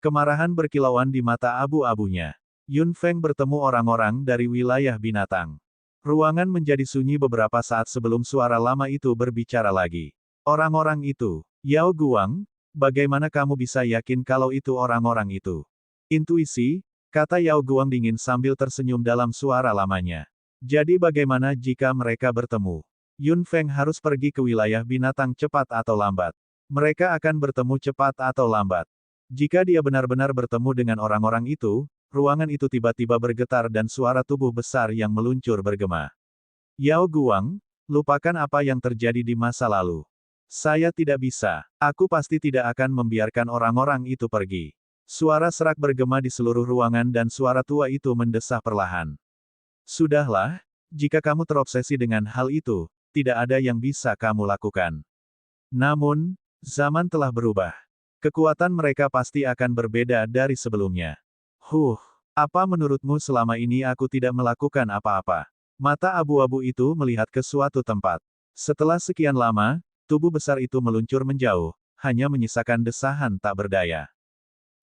Kemarahan berkilauan di mata abu-abunya. Yun Feng bertemu orang-orang dari wilayah binatang. Ruangan menjadi sunyi beberapa saat sebelum suara lama itu berbicara lagi. Orang-orang itu, Yao Guang, bagaimana kamu bisa yakin kalau itu orang-orang itu? Intuisi, kata Yao Guang dingin sambil tersenyum dalam suara lamanya. Jadi bagaimana jika mereka bertemu? Yun Feng harus pergi ke wilayah binatang cepat atau lambat. Mereka akan bertemu cepat atau lambat. Jika dia benar-benar bertemu dengan orang-orang itu, ruangan itu tiba-tiba bergetar dan suara tubuh besar yang meluncur bergema. Yao Guang, lupakan apa yang terjadi di masa lalu. Saya tidak bisa. Aku pasti tidak akan membiarkan orang-orang itu pergi. Suara serak bergema di seluruh ruangan dan suara tua itu mendesah perlahan. Sudahlah, jika kamu terobsesi dengan hal itu, tidak ada yang bisa kamu lakukan. Namun, zaman telah berubah. Kekuatan mereka pasti akan berbeda dari sebelumnya. Apa menurutmu selama ini aku tidak melakukan apa-apa? Mata abu-abu itu melihat ke suatu tempat. Setelah sekian lama, tubuh besar itu meluncur menjauh, hanya menyisakan desahan tak berdaya.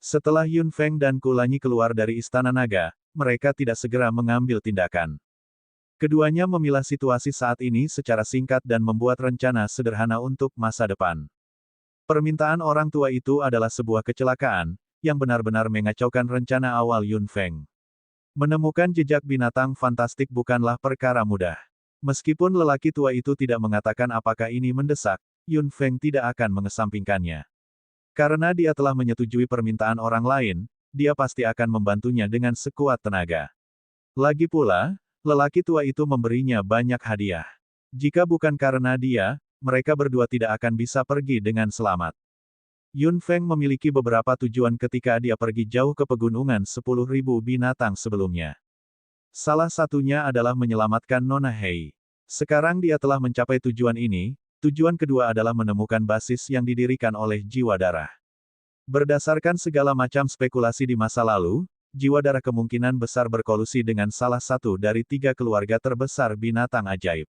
Setelah Yun Feng dan Kulanyi keluar dari Istana Naga, mereka tidak segera mengambil tindakan. Keduanya memilah situasi saat ini secara singkat dan membuat rencana sederhana untuk masa depan. Permintaan orang tua itu adalah sebuah kecelakaan, yang benar-benar mengacaukan rencana awal Yun Feng. Menemukan jejak binatang fantastik bukanlah perkara mudah. Meskipun lelaki tua itu tidak mengatakan apakah ini mendesak, Yun Feng tidak akan mengesampingkannya. Karena dia telah menyetujui permintaan orang lain, dia pasti akan membantunya dengan sekuat tenaga. Lagi pula, lelaki tua itu memberinya banyak hadiah. Jika bukan karena dia, mereka berdua tidak akan bisa pergi dengan selamat. Yun Feng memiliki beberapa tujuan ketika dia pergi jauh ke pegunungan 10.000 binatang sebelumnya. Salah satunya adalah menyelamatkan Nona Hei. Sekarang dia telah mencapai tujuan ini, tujuan kedua adalah menemukan basis yang didirikan oleh jiwa darah. Berdasarkan segala macam spekulasi di masa lalu, jiwa darah kemungkinan besar berkolusi dengan salah satu dari 3 keluarga terbesar binatang ajaib.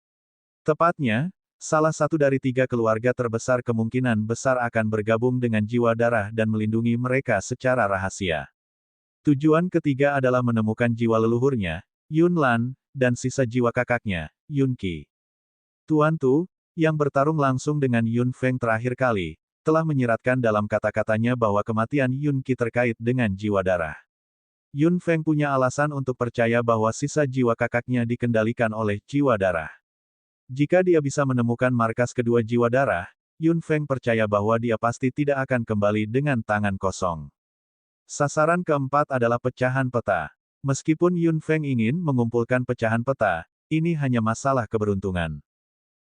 Tepatnya, salah satu dari 3 keluarga terbesar kemungkinan besar akan bergabung dengan jiwa darah dan melindungi mereka secara rahasia. Tujuan ketiga adalah menemukan jiwa leluhurnya, Yun Lan, dan sisa jiwa kakaknya, Yun Qi. Tuan Tu, yang bertarung langsung dengan Yun Feng terakhir kali, telah menyiratkan dalam kata-katanya bahwa kematian Yun Qi terkait dengan jiwa darah. Yun Feng punya alasan untuk percaya bahwa sisa jiwa kakaknya dikendalikan oleh jiwa darah. Jika dia bisa menemukan markas kedua jiwa darah, Yun Feng percaya bahwa dia pasti tidak akan kembali dengan tangan kosong. Sasaran keempat adalah pecahan peta. Meskipun Yun Feng ingin mengumpulkan pecahan peta, ini hanya masalah keberuntungan.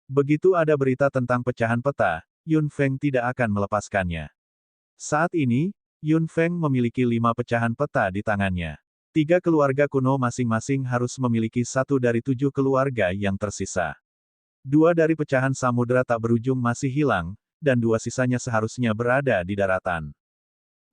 Begitu ada berita tentang pecahan peta, Yun Feng tidak akan melepaskannya. Saat ini, Yun Feng memiliki 5 pecahan peta di tangannya. 3 keluarga kuno masing-masing harus memiliki 1 dari 7 keluarga yang tersisa. 2 dari pecahan samudera tak berujung masih hilang, dan 2 sisanya seharusnya berada di daratan.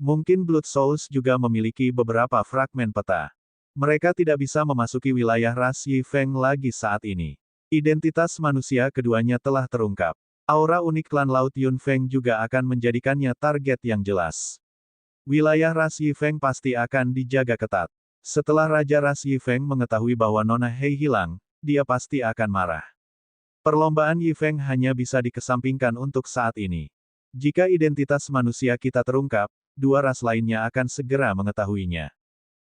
Mungkin Blood Souls juga memiliki beberapa fragmen peta. Mereka tidak bisa memasuki wilayah ras Yi Feng lagi saat ini. Identitas manusia keduanya telah terungkap. Aura unik klan Laut Yun Feng juga akan menjadikannya target yang jelas. Wilayah ras Yi Feng pasti akan dijaga ketat. Setelah Raja ras Yi Feng mengetahui bahwa Nona Hei hilang, dia pasti akan marah. Perlombaan Yi Feng hanya bisa dikesampingkan untuk saat ini. Jika identitas manusia kita terungkap, 2 ras lainnya akan segera mengetahuinya.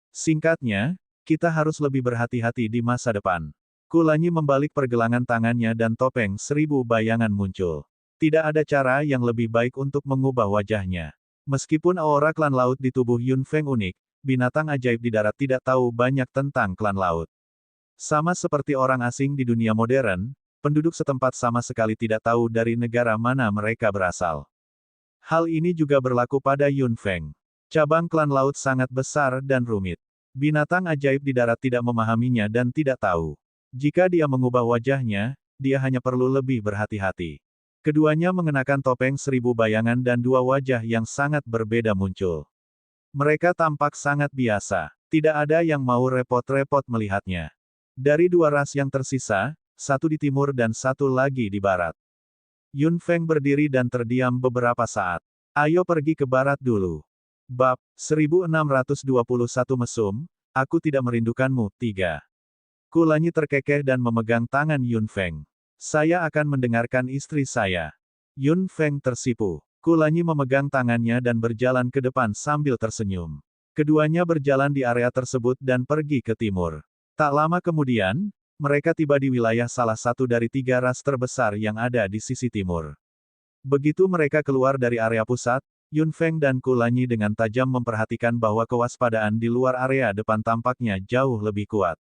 Singkatnya, kita harus lebih berhati-hati di masa depan. Kulanyi membalik pergelangan tangannya dan topeng 1000 bayangan muncul. Tidak ada cara yang lebih baik untuk mengubah wajahnya. Meskipun aura klan laut di tubuh Yun Feng unik, binatang ajaib di darat tidak tahu banyak tentang klan laut. Sama seperti orang asing di dunia modern, penduduk setempat sama sekali tidak tahu dari negara mana mereka berasal. Hal ini juga berlaku pada Yun Feng. Cabang klan laut sangat besar dan rumit. Binatang ajaib di darat tidak memahaminya dan tidak tahu. Jika dia mengubah wajahnya, dia hanya perlu lebih berhati-hati. Keduanya mengenakan topeng 1000 bayangan dan 2 wajah yang sangat berbeda muncul. Mereka tampak sangat biasa. Tidak ada yang mau repot-repot melihatnya. Dari 2 ras yang tersisa, 1 di timur dan 1 lagi di barat. Yun Feng berdiri dan terdiam beberapa saat. Ayo pergi ke barat dulu. Bab 1621 Mesum, aku tidak merindukanmu. 3. Kulanyi terkekeh dan memegang tangan Yun Feng. Saya akan mendengarkan istri saya. Yun Feng tersipu. Kulanyi memegang tangannya dan berjalan ke depan sambil tersenyum. Keduanya berjalan di area tersebut dan pergi ke timur. Tak lama kemudian, mereka tiba di wilayah salah satu dari 3 ras terbesar yang ada di sisi timur. Begitu mereka keluar dari area pusat, Yun Feng dan Kulanyi dengan tajam memperhatikan bahwa kewaspadaan di luar area depan tampaknya jauh lebih kuat.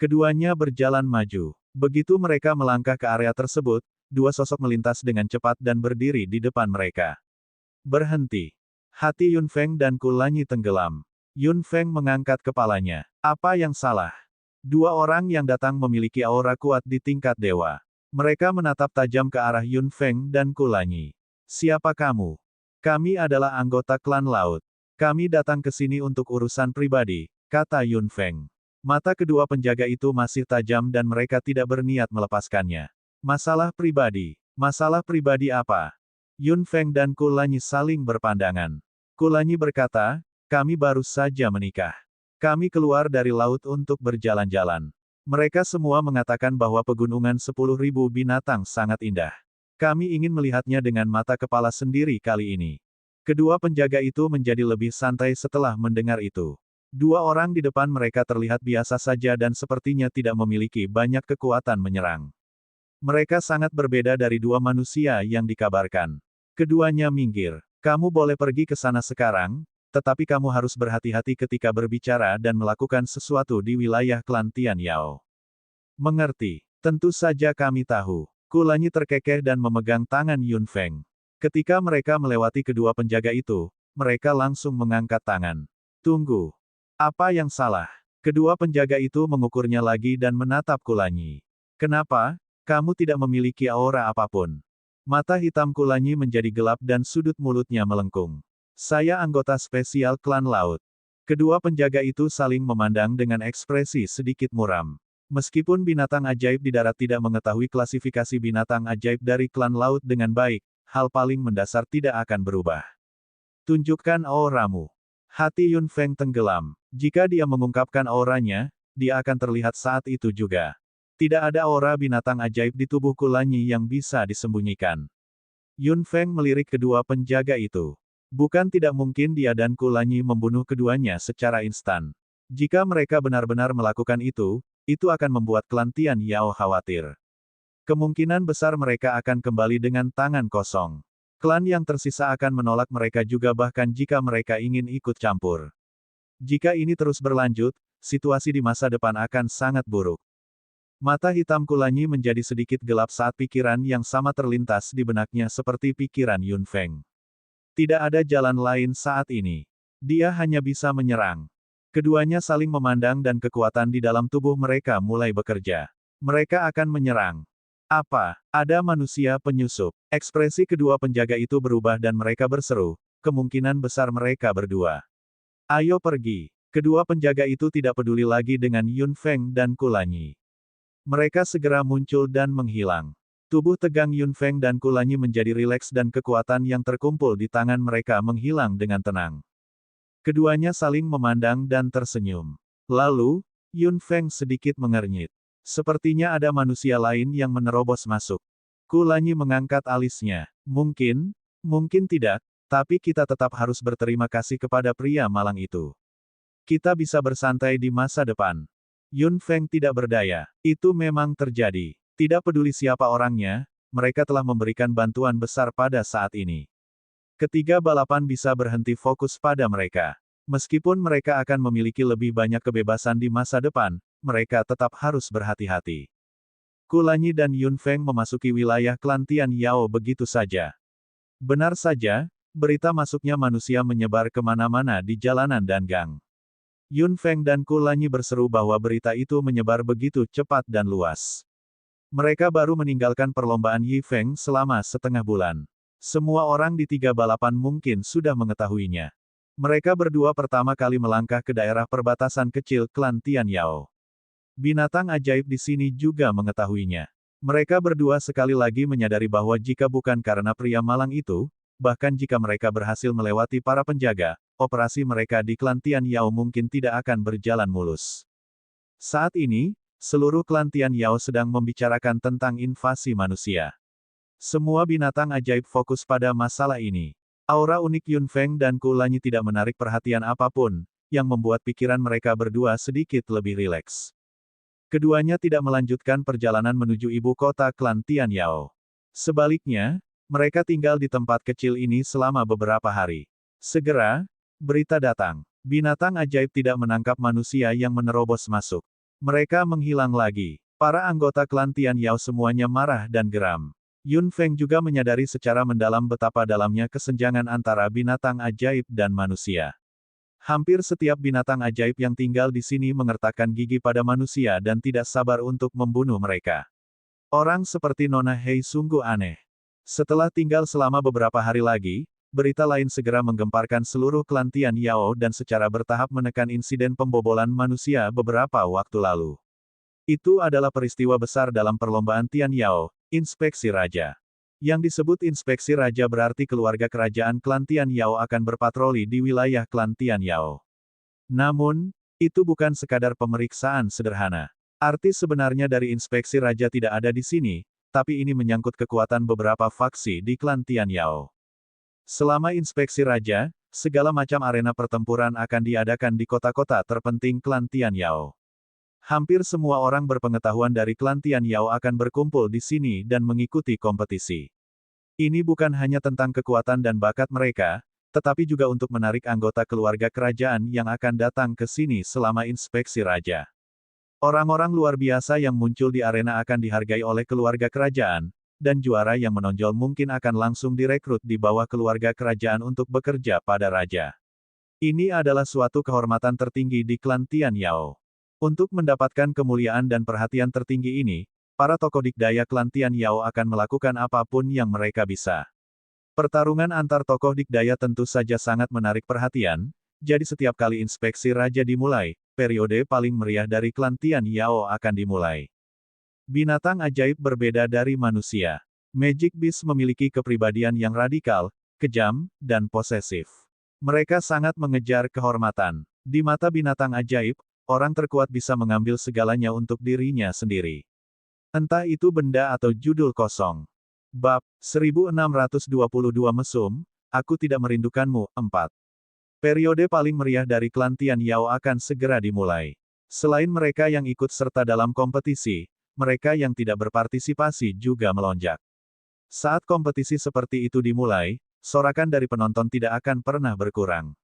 Keduanya berjalan maju. Begitu mereka melangkah ke area tersebut, dua sosok melintas dengan cepat dan berdiri di depan mereka. Berhenti. Hati Yun Feng dan Kulanyi tenggelam. Yun Feng mengangkat kepalanya. Apa yang salah? Dua orang yang datang memiliki aura kuat di tingkat dewa. Mereka menatap tajam ke arah Yun Feng dan Kulanyi. Siapa kamu? Kami adalah anggota klan laut. Kami datang ke sini untuk urusan pribadi, kata Yun Feng. Mata kedua penjaga itu masih tajam dan mereka tidak berniat melepaskannya. Masalah pribadi apa? Yun Feng dan Kulanyi saling berpandangan. Kulanyi berkata, kami baru saja menikah. Kami keluar dari laut untuk berjalan-jalan. Mereka semua mengatakan bahwa pegunungan 10.000 binatang sangat indah. Kami ingin melihatnya dengan mata kepala sendiri kali ini. Kedua penjaga itu menjadi lebih santai setelah mendengar itu. Dua orang di depan mereka terlihat biasa saja dan sepertinya tidak memiliki banyak kekuatan menyerang. Mereka sangat berbeda dari dua manusia yang dikabarkan. Keduanya minggir. Kamu boleh pergi ke sana sekarang, tetapi kamu harus berhati-hati ketika berbicara dan melakukan sesuatu di wilayah klan Tian Yao. Mengerti. Tentu saja kami tahu. Kulanyi terkekeh dan memegang tangan Yun Feng. Ketika mereka melewati kedua penjaga itu, mereka langsung mengangkat tangan. Tunggu. Apa yang salah? Kedua penjaga itu mengukurnya lagi dan menatap Kulanyi. Kenapa? Kamu tidak memiliki aura apapun. Mata hitam Kulanyi menjadi gelap dan sudut mulutnya melengkung. Saya anggota spesial klan laut. Kedua penjaga itu saling memandang dengan ekspresi sedikit muram. Meskipun binatang ajaib di darat tidak mengetahui klasifikasi binatang ajaib dari klan laut dengan baik, hal paling mendasar tidak akan berubah. Tunjukkan auramu. Hati Yun Feng tenggelam. Jika dia mengungkapkan auranya, dia akan terlihat saat itu juga. Tidak ada aura binatang ajaib di tubuh Kulanyi yang bisa disembunyikan. Yun Feng melirik kedua penjaga itu. Bukan tidak mungkin dia dan Kulanyi membunuh keduanya secara instan. Jika mereka benar-benar melakukan itu akan membuat klan Tian Yao khawatir. Kemungkinan besar mereka akan kembali dengan tangan kosong. Klan yang tersisa akan menolak mereka juga bahkan jika mereka ingin ikut campur. Jika ini terus berlanjut, situasi di masa depan akan sangat buruk. Mata hitam Kulanyi menjadi sedikit gelap saat pikiran yang sama terlintas di benaknya seperti pikiran Yun Feng. Tidak ada jalan lain saat ini. Dia hanya bisa menyerang. Keduanya saling memandang dan kekuatan di dalam tubuh mereka mulai bekerja. Mereka akan menyerang. Apa? Ada manusia penyusup. Ekspresi kedua penjaga itu berubah dan mereka berseru, kemungkinan besar mereka berdua. Ayo pergi. Kedua penjaga itu tidak peduli lagi dengan Yun Feng dan Kulanyi. Mereka segera muncul dan menghilang. Tubuh tegang Yun Feng dan Kulanyi menjadi rileks dan kekuatan yang terkumpul di tangan mereka menghilang dengan tenang. Keduanya saling memandang dan tersenyum. Lalu, Yun Feng sedikit mengernyit. Sepertinya ada manusia lain yang menerobos masuk. Kulanyi mengangkat alisnya. Mungkin tidak, tapi kita tetap harus berterima kasih kepada pria malang itu. Kita bisa bersantai di masa depan. Yun Feng tidak berdaya. Itu memang terjadi. Tidak peduli siapa orangnya, mereka telah memberikan bantuan besar pada saat ini. Ketiga balapan bisa berhenti fokus pada mereka. Meskipun mereka akan memiliki lebih banyak kebebasan di masa depan, mereka tetap harus berhati-hati. Kulanyi dan Yun Feng memasuki wilayah klan Tian Yao begitu saja. Benar saja, berita masuknya manusia menyebar kemana-mana di jalanan dan gang. Yun Feng dan Kulanyi berseru bahwa berita itu menyebar begitu cepat dan luas. Mereka baru meninggalkan perlombaan Yi Feng selama setengah bulan. Semua orang di tiga balapan mungkin sudah mengetahuinya. Mereka berdua pertama kali melangkah ke daerah perbatasan kecil klan Tian Yao. Binatang ajaib di sini juga mengetahuinya. Mereka berdua sekali lagi menyadari bahwa jika bukan karena pria malang itu, bahkan jika mereka berhasil melewati para penjaga, operasi mereka di klan Tian Yao mungkin tidak akan berjalan mulus. Saat ini, seluruh klan Tian Yao sedang membicarakan tentang invasi manusia. Semua binatang ajaib fokus pada masalah ini. Aura unik Yun Feng dan Kulanyi tidak menarik perhatian apapun, yang membuat pikiran mereka berdua sedikit lebih rileks. Keduanya tidak melanjutkan perjalanan menuju ibu kota klan Tian Yao. Sebaliknya, Mereka tinggal di tempat kecil ini selama beberapa hari. Segera, berita datang. Binatang ajaib tidak menangkap manusia yang menerobos masuk. Mereka menghilang lagi. Para anggota klan Tian Yao semuanya marah dan geram. Yun Feng juga menyadari secara mendalam betapa dalamnya kesenjangan antara binatang ajaib dan manusia. Hampir setiap binatang ajaib yang tinggal di sini mengertakkan gigi pada manusia dan tidak sabar untuk membunuh mereka. Orang seperti Nona Hei sungguh aneh. Setelah tinggal selama beberapa hari lagi, berita lain segera menggemparkan seluruh klan Tian Yao dan secara bertahap menekan insiden pembobolan manusia beberapa waktu lalu. Itu adalah peristiwa besar dalam perlombaan Tian Yao, Inspeksi Raja. Yang disebut Inspeksi Raja berarti keluarga kerajaan klan Tian Yao akan berpatroli di wilayah klan Tian Yao. Namun, itu bukan sekadar pemeriksaan sederhana. Arti sebenarnya dari Inspeksi Raja tidak ada di sini, tapi ini menyangkut kekuatan beberapa faksi di klan Tian Yao. Selama Inspeksi Raja, segala macam arena pertempuran akan diadakan di kota-kota terpenting klan Tian Yao. Hampir semua orang berpengetahuan dari klan Tian Yao akan berkumpul di sini dan mengikuti kompetisi. Ini bukan hanya tentang kekuatan dan bakat mereka, tetapi juga untuk menarik anggota keluarga kerajaan yang akan datang ke sini selama Inspeksi Raja. Orang-orang luar biasa yang muncul di arena akan dihargai oleh keluarga kerajaan, dan juara yang menonjol mungkin akan langsung direkrut di bawah keluarga kerajaan untuk bekerja pada raja. Ini adalah suatu kehormatan tertinggi di klan Tian Yao. Untuk mendapatkan kemuliaan dan perhatian tertinggi ini, para tokoh dikdaya klan Tian Yao akan melakukan apapun yang mereka bisa. Pertarungan antar tokoh dikdaya tentu saja sangat menarik perhatian, jadi setiap kali Inspeksi Raja dimulai, periode paling meriah dari klan Tian Yao akan dimulai. Binatang ajaib berbeda dari manusia. Magic Beast memiliki kepribadian yang radikal, kejam, dan posesif. Mereka sangat mengejar kehormatan. Di mata binatang ajaib, orang terkuat bisa mengambil segalanya untuk dirinya sendiri. Entah itu benda atau judul kosong. Bab 1622 Mesum, Aku Tidak Merindukanmu, 4. Periode paling meriah dari klan Tian Yao akan segera dimulai. Selain mereka yang ikut serta dalam kompetisi, mereka yang tidak berpartisipasi juga melonjak. Saat kompetisi seperti itu dimulai, sorakan dari penonton tidak akan pernah berkurang.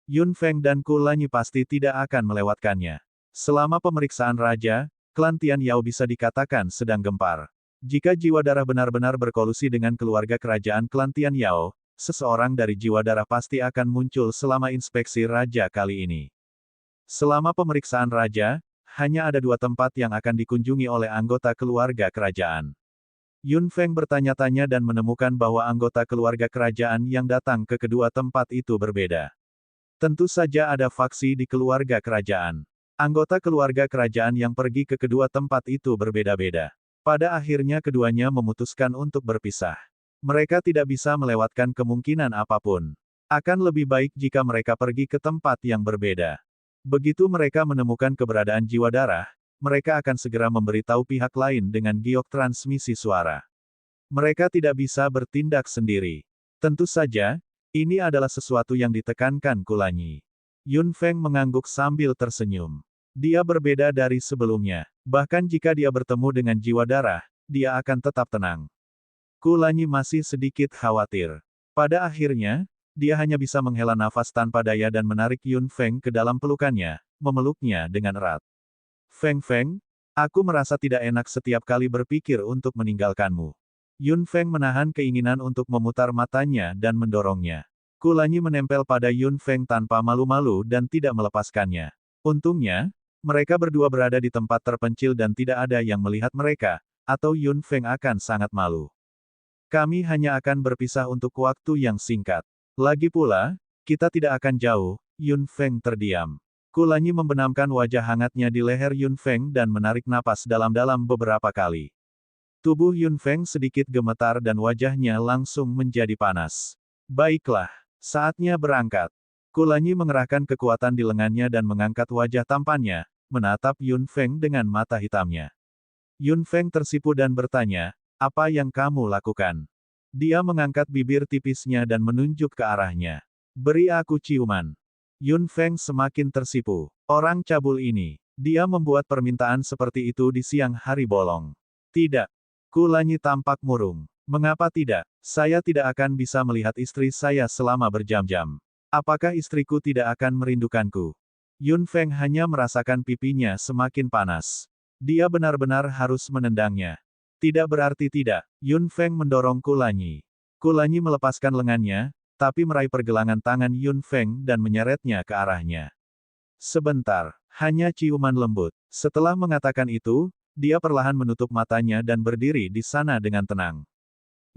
Yun Feng dan Ku Lanyi pasti tidak akan melewatkannya. Selama pemeriksaan raja, klan Tian Yao bisa dikatakan sedang gempar. Jika jiwa darah benar-benar berkolusi dengan keluarga kerajaan klan Tian Yao, seseorang dari jiwa darah pasti akan muncul selama inspeksi raja kali ini. Selama pemeriksaan raja, hanya ada 2 tempat yang akan dikunjungi oleh anggota keluarga kerajaan. Yun Feng bertanya-tanya dan menemukan bahwa anggota keluarga kerajaan yang datang ke kedua tempat itu berbeda. Tentu saja ada faksi di keluarga kerajaan. Anggota keluarga kerajaan yang pergi ke kedua tempat itu berbeda-beda. Pada akhirnya keduanya memutuskan untuk berpisah. Mereka tidak bisa melewatkan kemungkinan apapun. Akan lebih baik jika mereka pergi ke tempat yang berbeda. Begitu mereka menemukan keberadaan jiwa darah, mereka akan segera memberitahu pihak lain dengan giok transmisi suara. Mereka tidak bisa bertindak sendiri. Tentu saja, ini adalah sesuatu yang ditekankan Ku Lanyi. Yun Feng mengangguk sambil tersenyum. Dia berbeda dari sebelumnya. Bahkan jika dia bertemu dengan jiwa darah, dia akan tetap tenang. Ku Lanyi masih sedikit khawatir. Pada akhirnya, dia hanya bisa menghela nafas tanpa daya dan menarik Yun Feng ke dalam pelukannya, memeluknya dengan erat. Feng Feng, aku merasa tidak enak setiap kali berpikir untuk meninggalkanmu. Yun Feng menahan keinginan untuk memutar matanya dan mendorongnya. Ku Lanyi menempel pada Yun Feng tanpa malu-malu dan tidak melepaskannya. Untungnya, mereka berdua berada di tempat terpencil dan tidak ada yang melihat mereka, atau Yun Feng akan sangat malu. Kami hanya akan berpisah untuk waktu yang singkat. Lagi pula, kita tidak akan jauh. Yun Feng terdiam. Ku Lanyi membenamkan wajah hangatnya di leher Yun Feng dan menarik napas dalam-dalam beberapa kali. Tubuh Yun Feng sedikit gemetar dan wajahnya langsung menjadi panas. Baiklah, saatnya berangkat. Ku Lanyi mengerahkan kekuatan di lengannya dan mengangkat wajah tampannya, menatap Yun Feng dengan mata hitamnya. Yun Feng tersipu dan bertanya, apa yang kamu lakukan? Dia mengangkat bibir tipisnya dan menunjuk ke arahnya. Beri aku ciuman. Yun Feng semakin tersipu. Orang cabul ini, dia membuat permintaan seperti itu di siang hari bolong. Tidak. Ku Lanyi tampak murung. Mengapa tidak? Saya tidak akan bisa melihat istri saya selama berjam-jam. Apakah istriku tidak akan merindukanku? Yun Feng hanya merasakan pipinya semakin panas. Dia benar-benar harus menendangnya. Tidak berarti tidak. Yun Feng mendorong Kulanyi. Kulanyi melepaskan lengannya, tapi meraih pergelangan tangan Yun Feng dan menyeretnya ke arahnya. Sebentar, hanya ciuman lembut. Setelah mengatakan itu, dia perlahan menutup matanya dan berdiri di sana dengan tenang.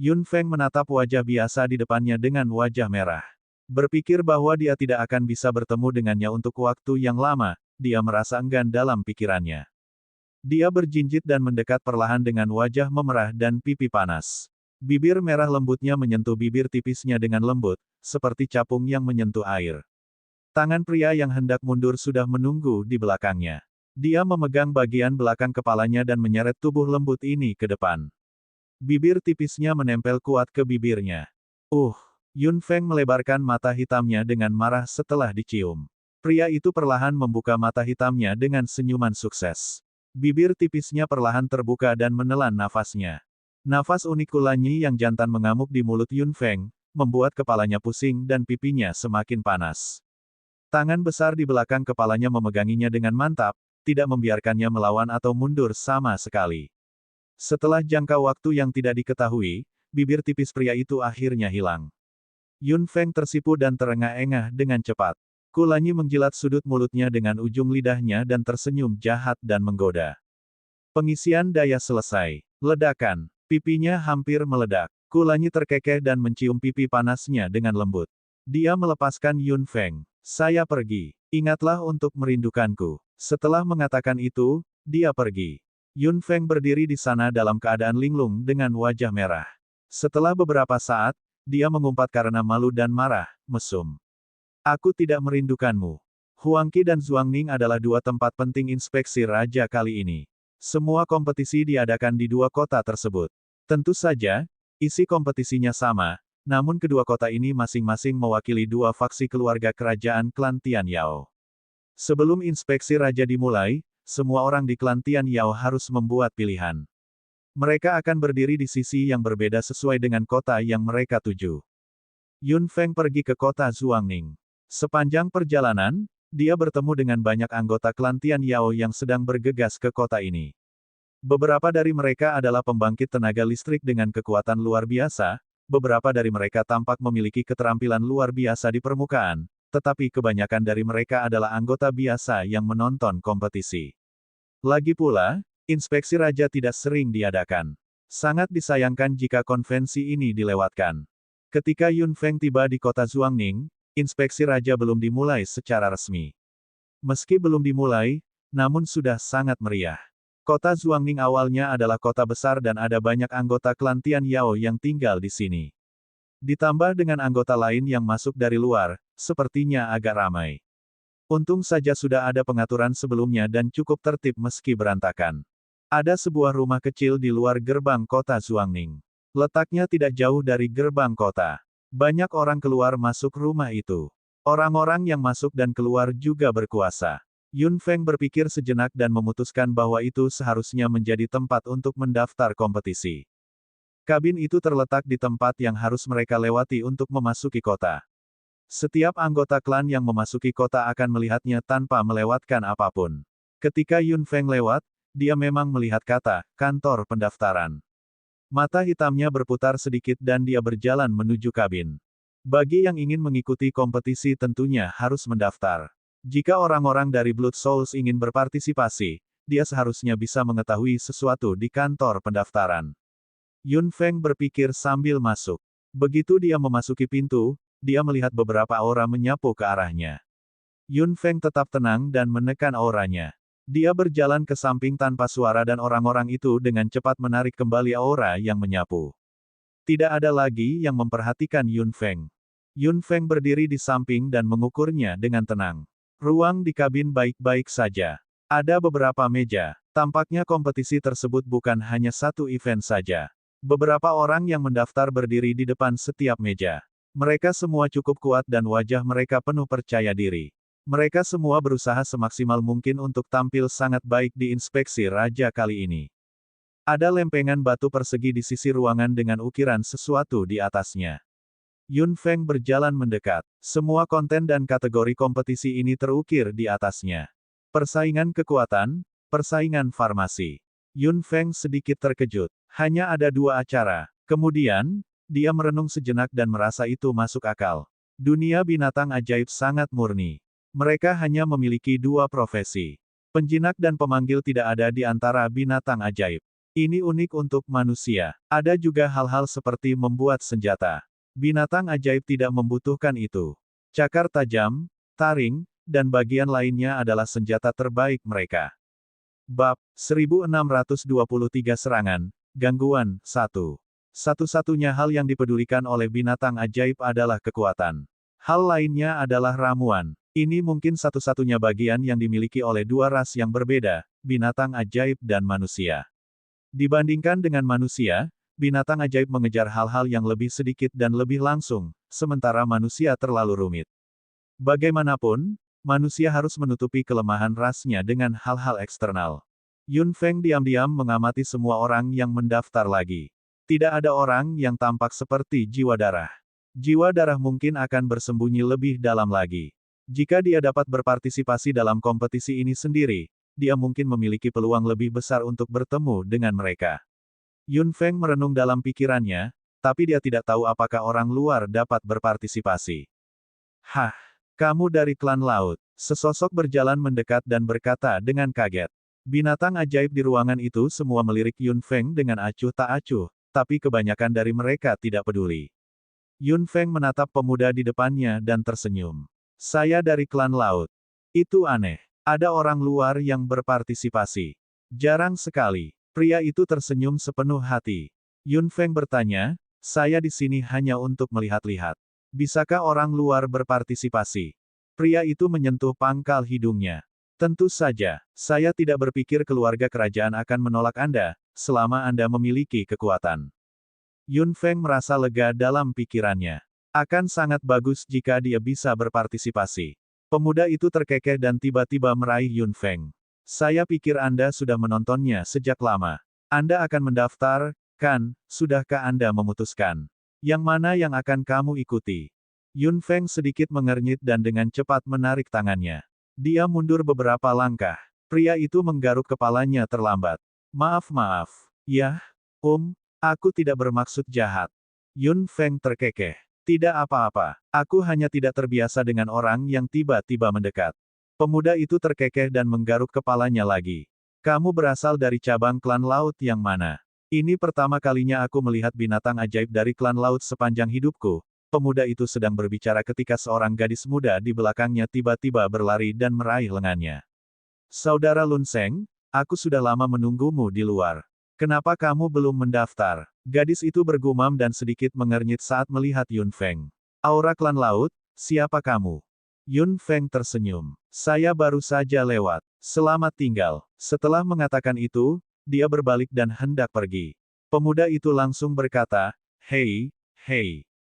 Yun Feng menatap wajah biasa di depannya dengan wajah merah. Berpikir bahwa dia tidak akan bisa bertemu dengannya untuk waktu yang lama, dia merasa enggan dalam pikirannya. Dia berjinjit dan mendekat perlahan dengan wajah memerah dan pipi panas. Bibir merah lembutnya menyentuh bibir tipisnya dengan lembut, seperti capung yang menyentuh air. Tangan pria yang hendak mundur sudah menunggu di belakangnya. Dia memegang bagian belakang kepalanya dan menyeret tubuh lembut ini ke depan. Bibir tipisnya menempel kuat ke bibirnya. Yun Feng melebarkan mata hitamnya dengan marah setelah dicium. Pria itu perlahan membuka mata hitamnya dengan senyuman sukses. Bibir tipisnya perlahan terbuka dan menelan nafasnya. Nafas unik Kulanyi yang jantan mengamuk di mulut Yun Feng, membuat kepalanya pusing dan pipinya semakin panas. Tangan besar di belakang kepalanya memeganginya dengan mantap, tidak membiarkannya melawan atau mundur sama sekali. Setelah jangka waktu yang tidak diketahui, bibir tipis pria itu akhirnya hilang. Yun Feng tersipu dan terengah-engah dengan cepat. Kulanyi menjilat sudut mulutnya dengan ujung lidahnya dan tersenyum jahat dan menggoda. Pengisian daya selesai. Ledakan. Pipinya hampir meledak. Kulanyi terkekeh dan mencium pipi panasnya dengan lembut. Dia melepaskan Yun Feng. Saya pergi. Ingatlah untuk merindukanku. Setelah mengatakan itu, dia pergi. Yun Feng berdiri di sana dalam keadaan linglung dengan wajah merah. Setelah beberapa saat, dia mengumpat karena malu dan marah, mesum. Aku tidak merindukanmu. Huangqi dan Zuangning adalah dua tempat penting inspeksi raja kali ini. Semua kompetisi diadakan di dua kota tersebut. Tentu saja, isi kompetisinya sama, namun kedua kota ini masing-masing mewakili dua faksi keluarga kerajaan klan Tian Yao. Sebelum inspeksi raja dimulai, semua orang di klan Tian Yao harus membuat pilihan. Mereka akan berdiri di sisi yang berbeda sesuai dengan kota yang mereka tuju. Yun Feng pergi ke kota Zuangning. Sepanjang perjalanan, dia bertemu dengan banyak anggota klan Tian Yao yang sedang bergegas ke kota ini. Beberapa dari mereka adalah pembangkit tenaga listrik dengan kekuatan luar biasa, beberapa dari mereka tampak memiliki keterampilan luar biasa di permukaan, tetapi kebanyakan dari mereka adalah anggota biasa yang menonton kompetisi. Lagi pula, inspeksi raja tidak sering diadakan. Sangat disayangkan jika konvensi ini dilewatkan. Ketika Yun Feng tiba di kota Zuangning, inspeksi raja belum dimulai secara resmi. Meski belum dimulai, namun sudah sangat meriah. Kota Zuangning awalnya adalah kota besar dan ada banyak anggota klan Tian Yao yang tinggal di sini. Ditambah dengan anggota lain yang masuk dari luar, sepertinya agak ramai. Untung saja sudah ada pengaturan sebelumnya dan cukup tertib meski berantakan. Ada sebuah rumah kecil di luar gerbang kota Zuangning. Letaknya tidak jauh dari gerbang kota. Banyak orang keluar masuk rumah itu. Orang-orang yang masuk dan keluar juga berkuasa. Yun Feng berpikir sejenak dan memutuskan bahwa itu seharusnya menjadi tempat untuk mendaftar kompetisi. Kabin itu terletak di tempat yang harus mereka lewati untuk memasuki kota. Setiap anggota klan yang memasuki kota akan melihatnya tanpa melewatkan apapun. Ketika Yun Feng lewat, dia memang melihat kata, kantor pendaftaran. Mata hitamnya berputar sedikit dan dia berjalan menuju kabin. Bagi yang ingin mengikuti kompetisi tentunya harus mendaftar. Jika orang-orang dari Blood Souls ingin berpartisipasi, dia seharusnya bisa mengetahui sesuatu di kantor pendaftaran. Yun Feng berpikir sambil masuk. Begitu dia memasuki pintu, dia melihat beberapa aura menyapu ke arahnya. Yun Feng tetap tenang dan menekan auranya. Dia berjalan ke samping tanpa suara dan orang-orang itu dengan cepat menarik kembali aura yang menyapu. Tidak ada lagi yang memperhatikan Yun Feng. Yun Feng berdiri di samping dan mengukurnya dengan tenang. Ruang di kabin baik-baik saja. Ada beberapa meja. Tampaknya kompetisi tersebut bukan hanya satu event saja. Beberapa orang yang mendaftar berdiri di depan setiap meja. Mereka semua cukup kuat dan wajah mereka penuh percaya diri. Mereka semua berusaha semaksimal mungkin untuk tampil sangat baik di inspeksi raja kali ini. Ada lempengan batu persegi di sisi ruangan dengan ukiran sesuatu di atasnya. Yun Feng berjalan mendekat. Semua konten dan kategori kompetisi ini terukir di atasnya. Persaingan kekuatan, persaingan farmasi. Yun Feng sedikit terkejut. Hanya ada 2 acara. Kemudian, dia merenung sejenak dan merasa itu masuk akal. Dunia binatang ajaib sangat murni. Mereka hanya memiliki 2 profesi. Penjinak dan pemanggil tidak ada di antara binatang ajaib. Ini unik untuk manusia. Ada juga hal-hal seperti membuat senjata. Binatang ajaib tidak membutuhkan itu. Cakar tajam, taring, dan bagian lainnya adalah senjata terbaik mereka. Bab 1623 Serangan, Gangguan, 1. Satu-satunya hal yang dipedulikan oleh binatang ajaib adalah kekuatan. Hal lainnya adalah ramuan. Ini mungkin satu-satunya bagian yang dimiliki oleh 2 ras yang berbeda, binatang ajaib dan manusia. Dibandingkan dengan manusia, binatang ajaib mengejar hal-hal yang lebih sedikit dan lebih langsung, sementara manusia terlalu rumit. Bagaimanapun, manusia harus menutupi kelemahan rasnya dengan hal-hal eksternal. Yun Feng diam-diam mengamati semua orang yang mendaftar lagi. Tidak ada orang yang tampak seperti jiwa darah. Jiwa darah mungkin akan bersembunyi lebih dalam lagi. Jika dia dapat berpartisipasi dalam kompetisi ini sendiri, dia mungkin memiliki peluang lebih besar untuk bertemu dengan mereka. Yun Feng merenung dalam pikirannya, tapi dia tidak tahu apakah orang luar dapat berpartisipasi. Hah, kamu dari klan laut. Sesosok berjalan mendekat dan berkata dengan kaget. Binatang ajaib di ruangan itu semua melirik Yun Feng dengan acuh tak acuh, tapi kebanyakan dari mereka tidak peduli. Yun Feng menatap pemuda di depannya dan tersenyum. Saya dari klan laut. Itu aneh. Ada orang luar yang berpartisipasi. Jarang sekali. Pria itu tersenyum sepenuh hati. Yun Feng bertanya, saya di sini hanya untuk melihat-lihat. Bisakah orang luar berpartisipasi? Pria itu menyentuh pangkal hidungnya. Tentu saja, saya tidak berpikir keluarga kerajaan akan menolak Anda, selama Anda memiliki kekuatan. Yun Feng merasa lega dalam pikirannya. Akan sangat bagus jika dia bisa berpartisipasi. Pemuda itu terkekeh dan tiba-tiba meraih Yun Feng. Saya pikir Anda sudah menontonnya sejak lama. Anda akan mendaftar, kan? Sudahkah Anda memutuskan? Yang mana yang akan kamu ikuti? Yun Feng sedikit mengernyit dan dengan cepat menarik tangannya. Dia mundur beberapa langkah. Pria itu menggaruk kepalanya terlambat. Maaf. Yah, aku tidak bermaksud jahat. Yun Feng terkekeh. Tidak apa-apa. Aku hanya tidak terbiasa dengan orang yang tiba-tiba mendekat. Pemuda itu terkekeh dan menggaruk kepalanya lagi. Kamu berasal dari cabang klan laut yang mana? Ini pertama kalinya aku melihat binatang ajaib dari klan laut sepanjang hidupku. Pemuda itu sedang berbicara ketika seorang gadis muda di belakangnya tiba-tiba berlari dan meraih lengannya. Saudara Lun Seng, aku sudah lama menunggumu di luar. Kenapa kamu belum mendaftar? Gadis itu bergumam dan sedikit mengernyit saat melihat Yun Feng. Aura klan laut, siapa kamu? Yun Feng tersenyum. Saya baru saja lewat. Selamat tinggal. Setelah mengatakan itu, dia berbalik dan hendak pergi. Pemuda itu langsung berkata, hei,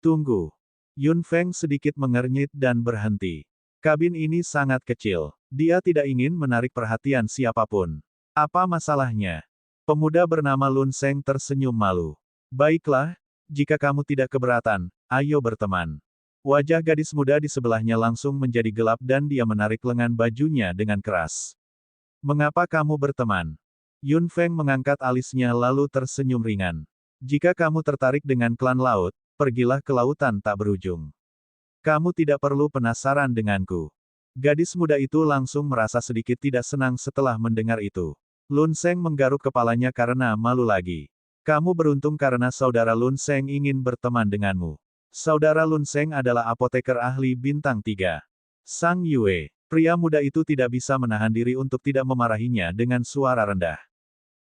tunggu. Yun Feng sedikit mengernyit dan berhenti. Kabin ini sangat kecil. Dia tidak ingin menarik perhatian siapapun. Apa masalahnya? Pemuda bernama Lun Seng tersenyum malu. Baiklah, jika kamu tidak keberatan, ayo berteman. Wajah gadis muda di sebelahnya langsung menjadi gelap dan dia menarik lengan bajunya dengan keras. Mengapa kamu berteman? Yun Feng mengangkat alisnya lalu tersenyum ringan. Jika kamu tertarik dengan klan laut, pergilah ke lautan tak berujung. Kamu tidak perlu penasaran denganku. Gadis muda itu langsung merasa sedikit tidak senang setelah mendengar itu. Lun Seng menggaruk kepalanya karena malu lagi. Kamu beruntung karena saudara Lun Seng ingin berteman denganmu. Saudara Lun Seng adalah apoteker ahli bintang 3. Sang Yue. Pria muda itu tidak bisa menahan diri untuk tidak memarahinya dengan suara rendah.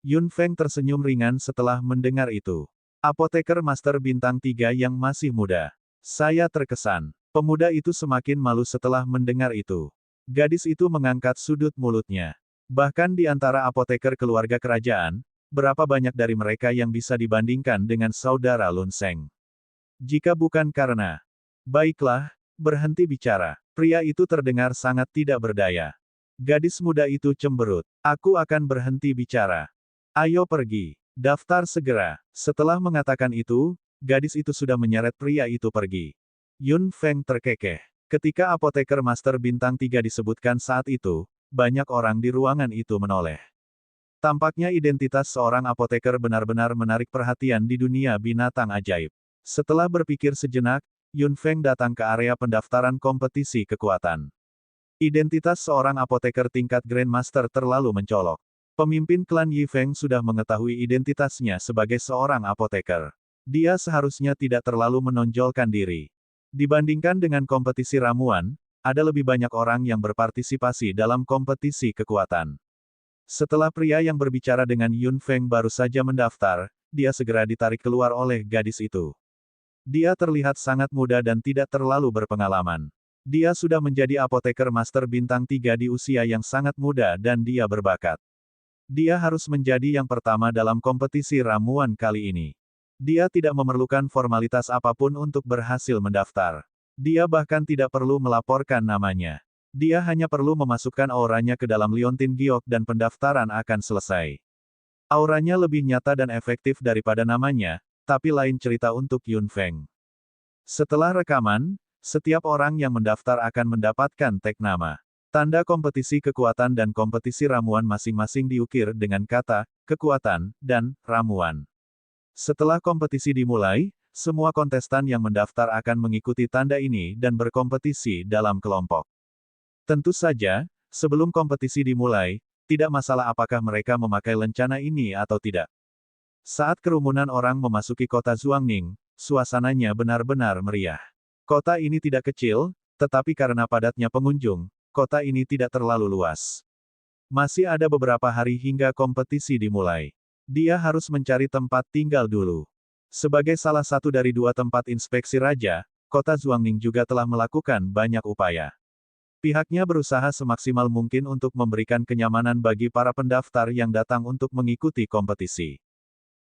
Yun Feng tersenyum ringan setelah mendengar itu. Apoteker Master bintang 3 yang masih muda. Saya terkesan. Pemuda itu semakin malu setelah mendengar itu. Gadis itu mengangkat sudut mulutnya. Bahkan di antara apoteker keluarga kerajaan, berapa banyak dari mereka yang bisa dibandingkan dengan saudara Lun Seng? Jika bukan karena... Baiklah, berhenti bicara. Pria itu terdengar sangat tidak berdaya. Gadis muda itu cemberut. Aku akan berhenti bicara. Ayo pergi. Daftar segera. Setelah mengatakan itu, gadis itu sudah menyeret pria itu pergi. Yun Feng terkekeh. Ketika apoteker Master Bintang 3 disebutkan saat itu, banyak orang di ruangan itu menoleh. Tampaknya identitas seorang apoteker benar-benar menarik perhatian di dunia binatang ajaib. Setelah berpikir sejenak, Yun Feng datang ke area pendaftaran kompetisi kekuatan. Identitas seorang apoteker tingkat Grandmaster terlalu mencolok. Pemimpin klan Yi Feng sudah mengetahui identitasnya sebagai seorang apoteker. Dia seharusnya tidak terlalu menonjolkan diri. Dibandingkan dengan kompetisi ramuan, ada lebih banyak orang yang berpartisipasi dalam kompetisi kekuatan. Setelah pria yang berbicara dengan Yun Feng baru saja mendaftar, dia segera ditarik keluar oleh gadis itu. Dia terlihat sangat muda dan tidak terlalu berpengalaman. Dia sudah menjadi apoteker Master Bintang 3 di usia yang sangat muda dan dia berbakat. Dia harus menjadi yang pertama dalam kompetisi ramuan kali ini. Dia tidak memerlukan formalitas apapun untuk berhasil mendaftar. Dia bahkan tidak perlu melaporkan namanya. Dia hanya perlu memasukkan auranya ke dalam liontin giok dan pendaftaran akan selesai. Auranya lebih nyata dan efektif daripada namanya, tapi lain cerita untuk Yun Feng. Setelah rekaman, setiap orang yang mendaftar akan mendapatkan tag nama. Tanda kompetisi kekuatan dan kompetisi ramuan masing-masing diukir dengan kata, kekuatan, dan ramuan. Setelah kompetisi dimulai, semua kontestan yang mendaftar akan mengikuti tanda ini dan berkompetisi dalam kelompok. Tentu saja, sebelum kompetisi dimulai, tidak masalah apakah mereka memakai lencana ini atau tidak. Saat kerumunan orang memasuki kota Zuangning, suasananya benar-benar meriah. Kota ini tidak kecil, tetapi karena padatnya pengunjung, kota ini tidak terlalu luas. Masih ada beberapa hari hingga kompetisi dimulai. Dia harus mencari tempat tinggal dulu. Sebagai salah satu dari 2 tempat inspeksi raja, kota Zuangning juga telah melakukan banyak upaya. Pihaknya berusaha semaksimal mungkin untuk memberikan kenyamanan bagi para pendaftar yang datang untuk mengikuti kompetisi.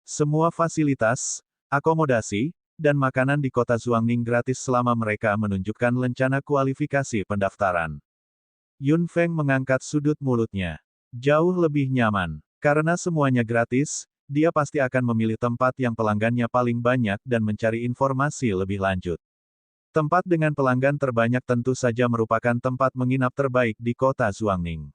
Semua fasilitas, akomodasi, dan makanan di kota Zuangning gratis selama mereka menunjukkan lencana kualifikasi pendaftaran. Yun Feng mengangkat sudut mulutnya. Jauh lebih nyaman. Karena semuanya gratis, dia pasti akan memilih tempat yang pelanggannya paling banyak dan mencari informasi lebih lanjut. Tempat dengan pelanggan terbanyak tentu saja merupakan tempat menginap terbaik di kota Zuangning.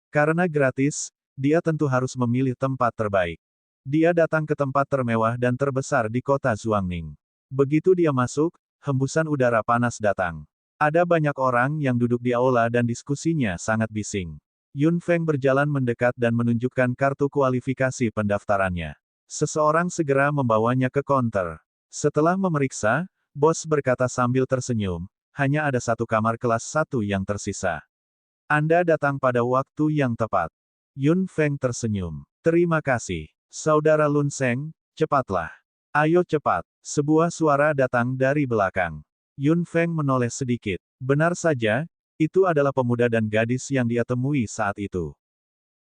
Karena gratis, dia tentu harus memilih tempat terbaik. Dia datang ke tempat termewah dan terbesar di kota Zuangning. Begitu dia masuk, hembusan udara panas datang. Ada banyak orang yang duduk di aula dan diskusinya sangat bising. Yun Feng berjalan mendekat dan menunjukkan kartu kualifikasi pendaftarannya. Seseorang segera membawanya ke konter. Setelah memeriksa, bos berkata sambil tersenyum, hanya ada 1 kamar kelas 1 yang tersisa. Anda datang pada waktu yang tepat. Yun Feng tersenyum. Terima kasih. Saudara Lun Seng, cepatlah. Ayo cepat. Sebuah suara datang dari belakang. Yun Feng menoleh sedikit. Benar saja, itu adalah pemuda dan gadis yang dia temui saat itu.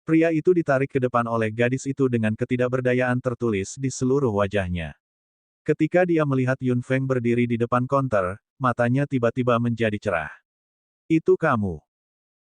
Pria itu ditarik ke depan oleh gadis itu dengan ketidakberdayaan tertulis di seluruh wajahnya. Ketika dia melihat Yun Feng berdiri di depan konter, matanya tiba-tiba menjadi cerah. Itu kamu.